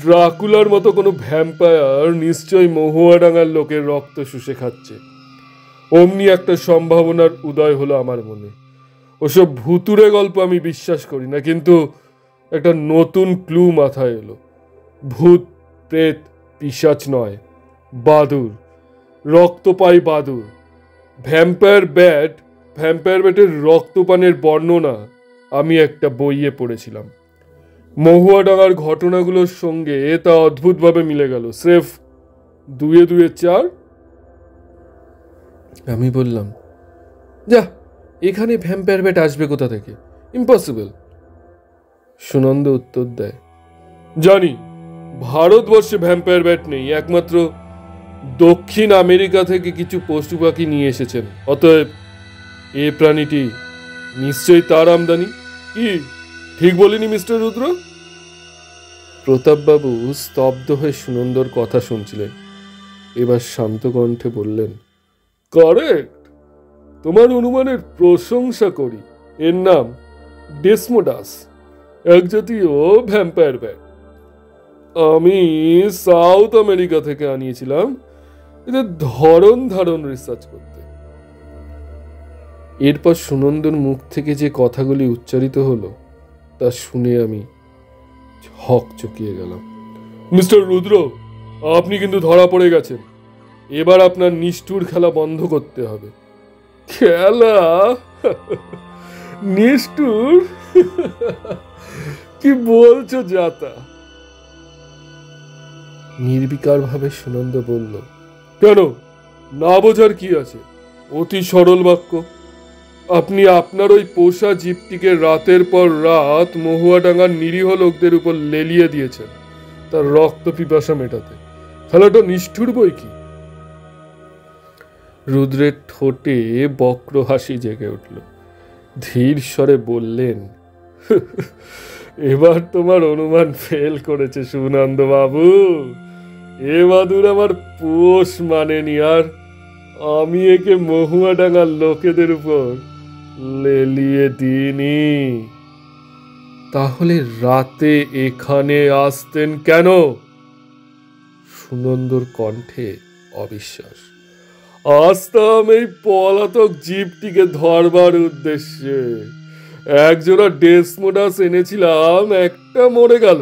ড্রাকুলার মতো কোনো ভ্যাম্পায়ার নিশ্চয়ই মহুয়াডাঙ্গার লোকের রক্ত শুষে খাচ্ছে। অমনি একটা সম্ভাবনার উদয় হলো আমার মনে। ওসব ভুতুরে গল্প আমি বিশ্বাস করি না, কিন্তু একটা নতুন ক্লু মাথায় এলো। ভূত, প্রেত, পিশাচ নয়, বাদুড়, রক্তপায়ী বাদুড়। ভ্যাম্পায়ার ব্যাটের রক্তপানের বর্ণনা আমি একটা বইয়ে পড়েছিলাম। মহুয়াডাঙ্গার ঘটনাগুলোর সঙ্গে তা অদ্ভুতভাবে মিলে গেল। স্রেফ 2 × 4। আমি বললাম, যা, এখানে ভ্যাম্পায়ার ব্যাট আসবে কোথা থেকে? ইম্পসিবল। সুনন্দ উত্তর দেয়, জানি ভারতবর্ষে ভ্যাম্পায়ার ব্যাট নেই, একমাত্র দক্ষিণ আমেরিকা থেকে কিছু পশু পাখি নিয়ে এসেছেন। অতএব এ প্রাণীটি নিশ্চয়ই তার আমদানি। কি ঠিক বলিনি মিস্টার রুদ্র? প্রতাপবাবু স্তব্ধ হয়ে সুনন্দর কথা শুনছিলেন। এবার শান্ত কণ্ঠে বললেন, কারেক্ট, তোমার অনুমানের প্রশংসা করি। এর নাম ডেসমোডাস, এক জাতীয় ভ্যাম্পায়ার ব্যাট। আমি সাউথ আমেরিকা থেকে আনিয়েছিলাম এদের ধরন ধারণ রিসার্চ করতে। এরপর সুনন্দর মুখ থেকে যে কথাগুলি উচ্চারিত হলো তা শুনে আমি হকচকিয়ে গেলাম। মিস্টার রুদ্র, আপনি কিন্তু ধরা পড়ে গেছেন। এবার আপনার নিষ্ঠুর খেলা বন্ধ করতে হবে। খেলা? নিষ্ঠুর? কি বলছো যাতা? নির্বিকার ভাবে সুনন্দ বলল, কেন, না বোঝার কি আছে? অতি সরল বাক্য। আপনি আপনার ওই পোষা জীবটিকে রাতের পর রাত মহুয়াডাঙ্গার নিরীহ লোকদের উপর লেলিয়ে দিয়েছেন তার রক্ত পিপাসা মেটাতে। খেলাটা নিষ্ঠুর বই কি? রুদ্রের ঠোঁটে বক্র হাসি জেগে উঠল। ধীর স্বরে বললেন, এবার তোমার অনুমান ফেল করেছে সুনন্দ বাবু। এ বাদুর আমার পোষ মানেনি, আর আমি একে মহুয়াডাঙ্গার লোকেদের উপর লেলিয়ে দিইনি। তাহলে রাতে এখানে আসতেন কেন? সুনন্দর কণ্ঠে অবিশ্বাস। আসতাম এই পলাতক জীবটিকে ধরবার উদ্দেশ্যে। একজোড়া ডেসমোডাস এনেছিলাম, একটা মরে গেল,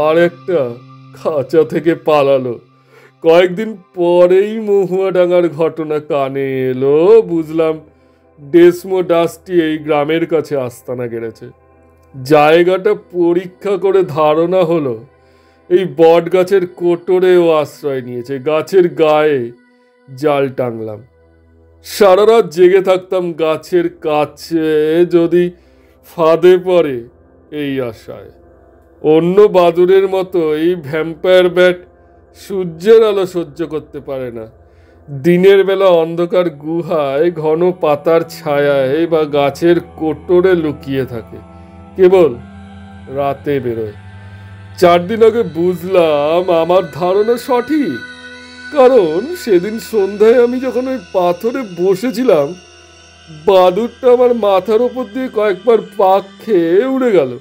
আর একটা খাঁচা থেকে পালালো। কয়েকদিন পরেই মহুয়াডাঙ্গার ঘটনা কানে এলো, বুঝলাম ডেসমোডাসটি এই গ্রামের কাছে আস্তানা গেড়েছে। জায়গাটা পরীক্ষা করে ধারণা হলো এই বট গাছের কোটরেও আশ্রয় নিয়েছে। গাছের গায়ে জাল টাংলাম, সারা রাত জেগে থাকতাম গাছের কাছে যদি ফাঁদে পড়ে এই আশায়। অন্য বাদুরের মতো এই ভ্যাম্পায়ার ব্যাট সূর্যের আলো সহ্য করতে পারে না। দিনের বেলা অন্ধকার গুহায় ঘন পাতার ছায়ায় বা গাছের কোটরে লুকিয়ে থাকে, কেবল রাতে বেরোয়। 4 দিন আগে বুঝলাম আমার ধারণা সঠিক, কারণ সেদিন সন্ধ্যায় আমি যখন ওই পাথরে বসেছিলাম, বাদুরটা আমার মাথার ওপর দিয়ে কয়েকবার পাক খেয়ে উড়ে গেল।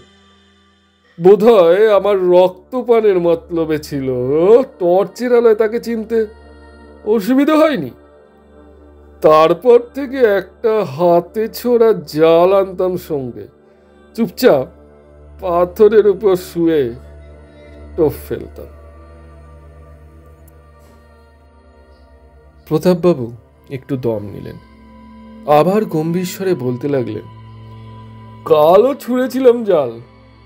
বোধহয় আমার রক্তপানের মতলবে ছিল। টর্চের আলোয় তাকে চিনতে অসুবিধা হয়নি। তারপর থেকে একটা হাতে ছোড়া জাল আনতাম সঙ্গে, চুপচাপ পাথরের উপর শুয়ে টোপ ফেলতাম। প্রতাপবাবু একটু দম নিলেন, আবার গম্ভীর স্বরে বলতে লাগলেন, কালও ছুঁড়েছিলাম জাল,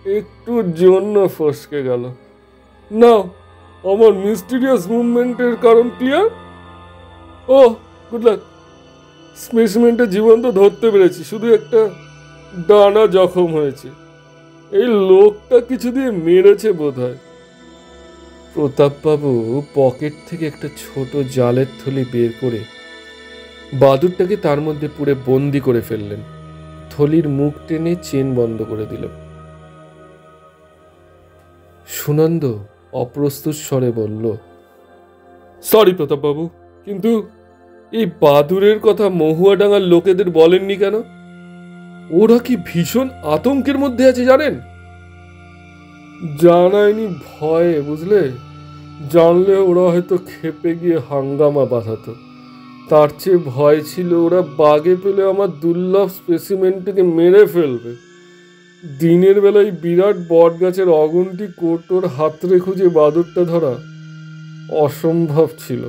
একটুর জন্য ফসকে গেল। নাও, আমার মিস্টিরিয়াস মুভমেন্টের কারণ ক্লিয়ার? ও গুড লাক। স্পেসিমেন্টে জীবন্ত ধরতে পেরেছি, শুধু একটা ডানা জখম হয়েছে। এই লোকটা কিছু দিয়ে মেরেছে বোধ হয়। প্রতাপবাবু পকেট থেকে একটা ছোট জালের থলি বের করে বাদুরটাকে তার মধ্যে পুরে বন্দি করে ফেললেন। থলির মুখ টেনে চেন বন্ধ করে দিল। সুনন্দ অপ্রস্তুত স্বরে বলল, সরি প্রতাপবাবু, কিন্তু এই বাদুরের কথা মহুয়াডাঙ্গার লোকেদের বলেননি কেন? ওরা কি ভীষণ আতঙ্কের মধ্যে আছে জানেন? জানায়নি ভয়ে, বুঝলে? জানলে ওরা হয়তো খেপে গিয়ে হাঙ্গামা বাঁধাতো। তার চেয়ে ভয় ছিল ওরা বাগে পেলে আমার দুর্লভ স্পেসিমেনটিকে মেরে ফেলবে। দিনের বেলায় বিরাট বট গাছের অগুনটি কোটর হাতড়ে খুঁজে বাদুরটা ধরা অসম্ভব ছিল।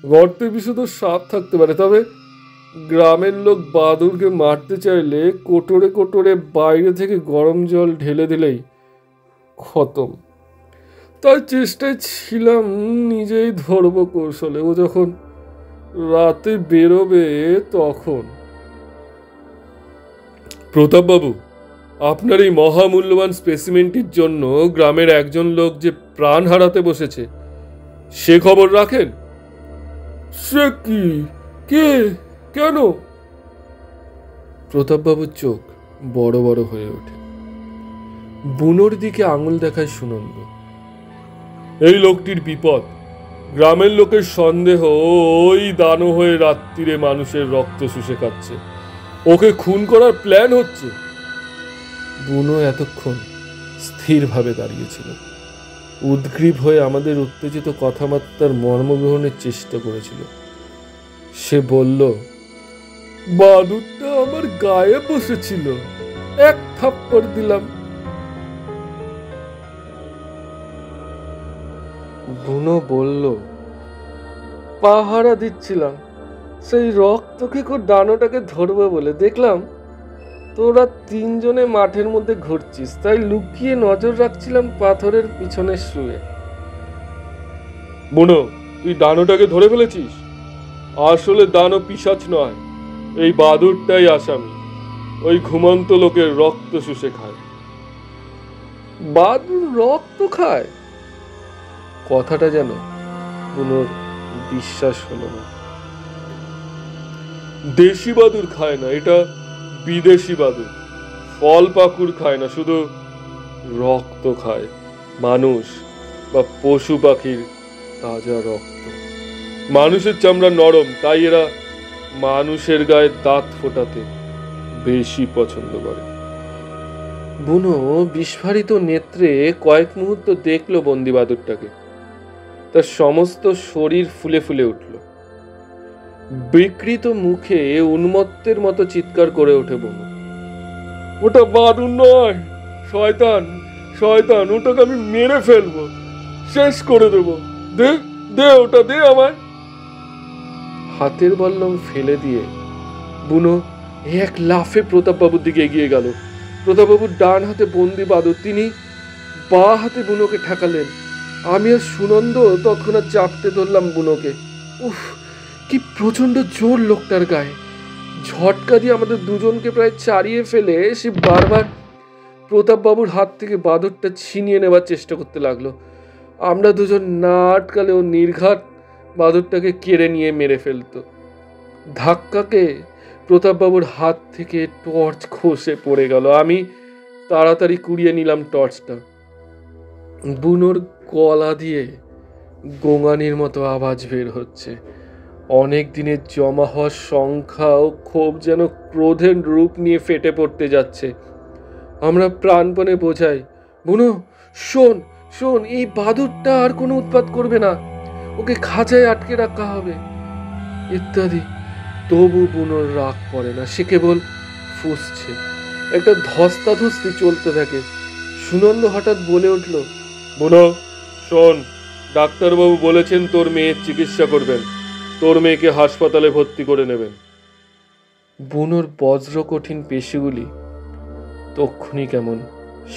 গর্তে বিশুদ্ধ সাপ থাকতে পারে, তবে গ্রামের লোক বাদুরকে মারতে চাইলে কোটরে কোটরে বাইরে থেকে গরম জল ঢেলে দিলেই খতম। তাই চেষ্টায় ছিলাম নিজেই ধরবো কৌশলে। ও যখন রাতে বেরোবে তখন। প্রতাপবাবু, আপনার এই মহামূল্যবান স্পেসিমেনটির জন্য গ্রামের একজন লোক যে প্রাণ হারাতে বসেছে, সে খবর রাখেন? সে কি? কে? কেন? প্রতাপবাবুর চোখ বড় বড় হয়ে ওঠে। বুনোর দিকে আঙুল দেখায় সুনন্দ। এই লোকটির বিপদ। গ্রামের লোকের সন্দেহ ওই দানো হয়ে রাত্রিরে মানুষের রক্ত শুষে খাচ্ছে। ওকে খুন করার প্ল্যান হচ্ছে। বুনো এতক্ষণ স্থিরভাবে দাঁড়িয়েছিল, উদ্গ্রীব হয়ে আমাদের উত্তেজিত কথাবার্তার মর্মগ্রহণের চেষ্টা করেছিল। সে বলল, বাদুরটা আমার গায়ে বসেছিল, এক থাপ্পড় দিলাম। বুনো বলল, পাহারা দিচ্ছিলাম, সেই রক্তকেকর ডানোটাকে ধরবে বলে দেখলাম তোরা তিনজনে মাঠের মধ্যে ঘুরছিস, তাই লুকিয়ে নজর রাখছিলাম পাথরের পিছনে শুয়ে। বুনো, তুই দানোটাকে ধরে ফেলেছিস? আসলে দানো পিশাচ নয়, এই বাদুরটাই আসামি। ওই ঘুমন্ত লোকের রক্ত শুষে খায়। বাদুর রক্ত খায়? কথাটা যেন বুনোর বিশ্বাস হলো না। দেশি বাদুর খায় না, এটা বিদেশি বাদুর। ফল পাকুড় খায় না, শুধু রক্ত খায়। মানুষ বা পশু পাখির তাজা রক্ত। মানুষের চামড়া নরম, তাই এরা মানুষের গায়ে দাঁত ফোটাতে বেশি পছন্দ করে। বুনো বিস্ফারিত নেত্রে কয়েক মুহূর্ত দেখলো বন্দি বাদুরটাকে। তার সমস্ত শরীর ফুলে ফুলে উঠল। বিকৃত মুখে উন্মত্তের মতো চিৎকার করে ওঠে বুনো। ওটা বাদুর নয়, শয়তান, শয়তান, ওটাকে আমি মেরে ফেলবো, শেষ করে দেবো। দে দে, ওটা দে আমায়। হাতের বল্লম ফেলে দিয়ে বুনো এক লাফে প্রতাপবাবুর দিকে এগিয়ে গেল। প্রতাপবাবুর ডান হাতে বন্দি বাদুর, তিনি বাঁ হাতে বুনোকে ঠেকালেন। আমি আর সুনন্দ তৎক্ষণাৎ চাপতে ধরলাম বুনোকে। উফ, কি প্রচন্ড জোর লোকটার গায়ে! ঝটকা দিয়ে আমাদের দুজনকে প্রায় ছাড়িয়ে ফেলে সে বারবার প্রতাপবাবুর হাত থেকে বাদুরটা ছিনিয়ে নেবার চেষ্টা করতে লাগলো। আমরা দুজন না আটকালেও নির্ঘাত বাদুরটাকে কেড়ে নিয়ে মেরে ফেলতো। ধাক্কাকে প্রতাপবাবুর হাত থেকে টর্চ খসে পড়ে গেল। আমি তাড়াতাড়ি কুড়িয়ে নিলাম টর্চটা। বুনোর গলা দিয়ে গোঙানির মতো আওয়াজ বের হচ্ছে। অনেক দিনের জমা হওয়ার সংখ্যা ও ক্ষোভ যেন ক্রোধের রূপ নিয়ে ফেটে পড়তে যাচ্ছে। আমরা প্রাণপণে বোঝাই, বুনো শোন শোন, এই বাদুরটা আর কোনো উৎপাত করবে না, ওকে খাঁচায় আটকে রাখা হবে ইত্যাদি। তবু বুনোর রাগ পড়ে না, সে কেবল ফুঁসছে। একটা ধস্তাধস্তি চলতে থাকে। সুনন্দ হঠাৎ বলে উঠল, বুনো শোন, ডাক্তারবাবু বলেছেন তোর মেয়ের চিকিৎসা করবেন, তোর মেয়েকে হাসপাতালে ভর্তি করে নেবেন। বুনোর বজ্র কঠিন পেশিগুলি তক্ষুনি কেমন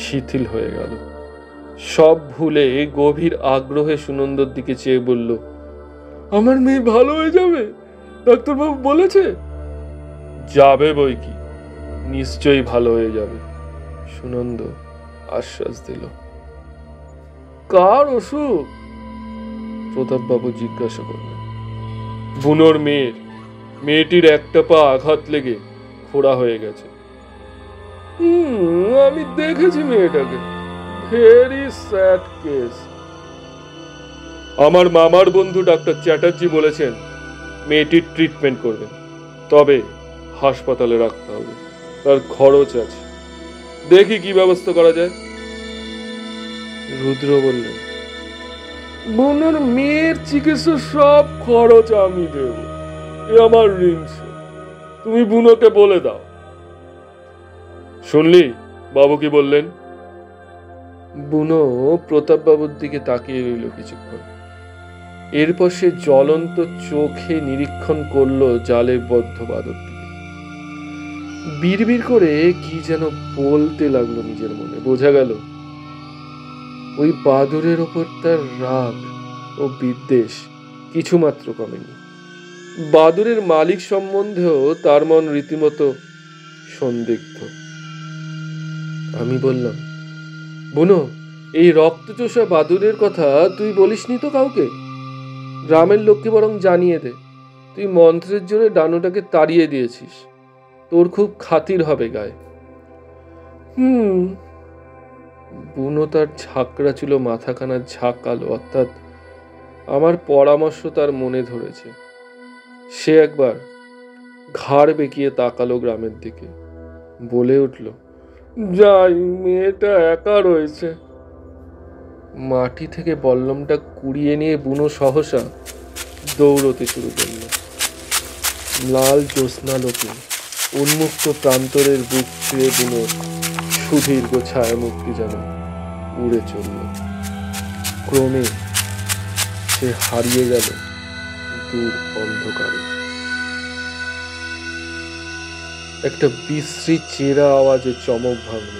শিথিল হয়ে গেল। সব ভুলে গভীর আগ্রহে সুনন্দর দিকে চেয়ে বলল, আমার মেয়ে ভালো হয়ে যাবে? ডাক্তারবাবু বলেছে? যাবে বই কি, নিশ্চয়ই ভালো হয়ে যাবে, সুনন্দ আশ্বাস দিল। কার অসুখ? প্রতাপবাবু জিজ্ঞাসা করলেন। বুনোর মেয়ের। মেয়েটির একটা পা আঘাত লেগে খোড়া হয়ে গেছে। আমি দেখেছি মেয়েটাকে, ভেরি স্যাড কেস। আমার মামার বন্ধু ডাক্তার চ্যাটার্জি বলেছেন মেয়েটির ট্রিটমেন্ট করবেন, তবে হাসপাতালে রাখতে হবে, তার খরচ আছে। দেখি কি ব্যবস্থা করা যায়। রুদ্র বললেন, বুনোর মেয়ের চিকিৎসা সব খরচ আমি দেব, এ আমার ঋণস, তুমি বুনোকে বলে দাও। শুনলি বাবু কি বললেন? বুনো প্রতাপবাবুর দিকে তাকিয়ে রইল কিছুক্ষণ। এরপর সে জ্বলন্ত চোখে নিরীক্ষণ করলো জালে বদ্ধ বাদুরটিকে। বিড়বিড় করে কি যেন বলতে লাগলো নিজের মনে। বোঝা গেল ওই বাদুরের ওপর তার রাগ ও বিদ্বেষ কিছুমাত্র কমেনি। বাদুরের মালিক সম্বন্ধেও তার মন রীতিমতো সন্দিগ্ধ। আমি বললাম, বুনো, এই রক্তচোষা বাদুরের কথা তুই বলিসনি তো কাউকে? গ্রামের লোককে বরং জানিয়ে দে তুই মন্ত্রের জোরে ডানোটাকে তাড়িয়ে দিয়েছিস, তোর খুব খাতির হবে গায়ে। বুনো তার ঝাঁকড়া ছিল মাথাখানা ঝাঁকালো, অর্থাৎ আমার পরামর্শ তার মনে ধরেছে। সে একবার ঘাড় বেঁকিয়ে তাকালো গ্রামের দিকে, বলে উঠল, যাই, মেয়েটা একা রয়েছে। মাটি থেকে বল্লমটা কুড়িয়ে নিয়ে বুনো সহসা দৌড়তে শুরু করল। লাল জ্যোৎস্না লোকে উন্মুক্ত প্রান্তরের বুক ছুঁয়ে বুনো সুদীর্ঘ ছায়ামুক্তি যেন উড়ে চলল। ক্রমে সে হারিয়ে গেল দূর অন্ধকারে। একটা বিশ্রী চেরা আওয়াজে চমক ভাঙল।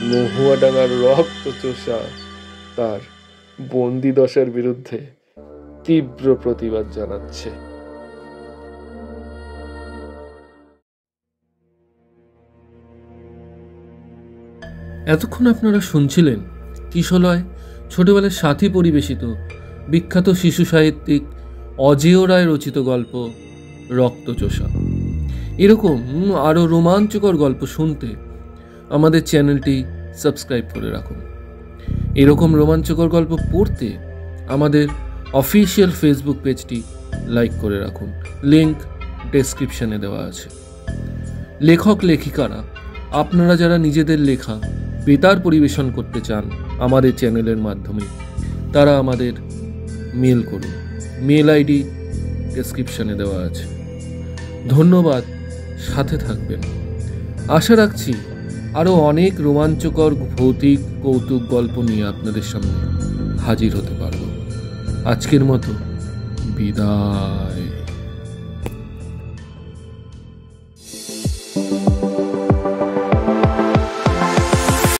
মহুয়াডাঙ্গার রক্তচোষা তার বন্দি দশার বিরুদ্ধে তীব্র প্রতিবাদ জানাচ্ছে। এতক্ষণ আপনারা শুনছিলেন কিশলয় ছোটবেলার সাথী পরিবেশিত বিখ্যাত শিশু সাহিত্যিক অজেয় রায় রচিত গল্প রক্তচোষা। এরকম আরও রোমাঞ্চকর গল্প শুনতে আমাদের চ্যানেলটি সাবস্ক্রাইব করে রাখুন। এরকম রোমাঞ্চকর গল্প পড়তে আমাদের অফিসিয়াল ফেসবুক পেজটি লাইক করে রাখুন, লিংক ডেসক্রিপশনে দেওয়া আছে। লেখক লেখিকারা আপনারা যারা নিজেদের লেখা বেতার পরিবেশন করতে চান আমাদের চ্যানেলের মাধ্যমে, তারা আমাদের মেল করুন, মেল আইডি ডেসক্রিপশনে দেওয়া আছে। ধন্যবাদ, সাথে থাকবেন। আশা রাখছি আরও অনেক রোমাঞ্চকর ভৌতিক কৌতুক গল্প নিয়ে আপনাদের সামনে হাজির হতে পারব। আজকের মতো বিদায়।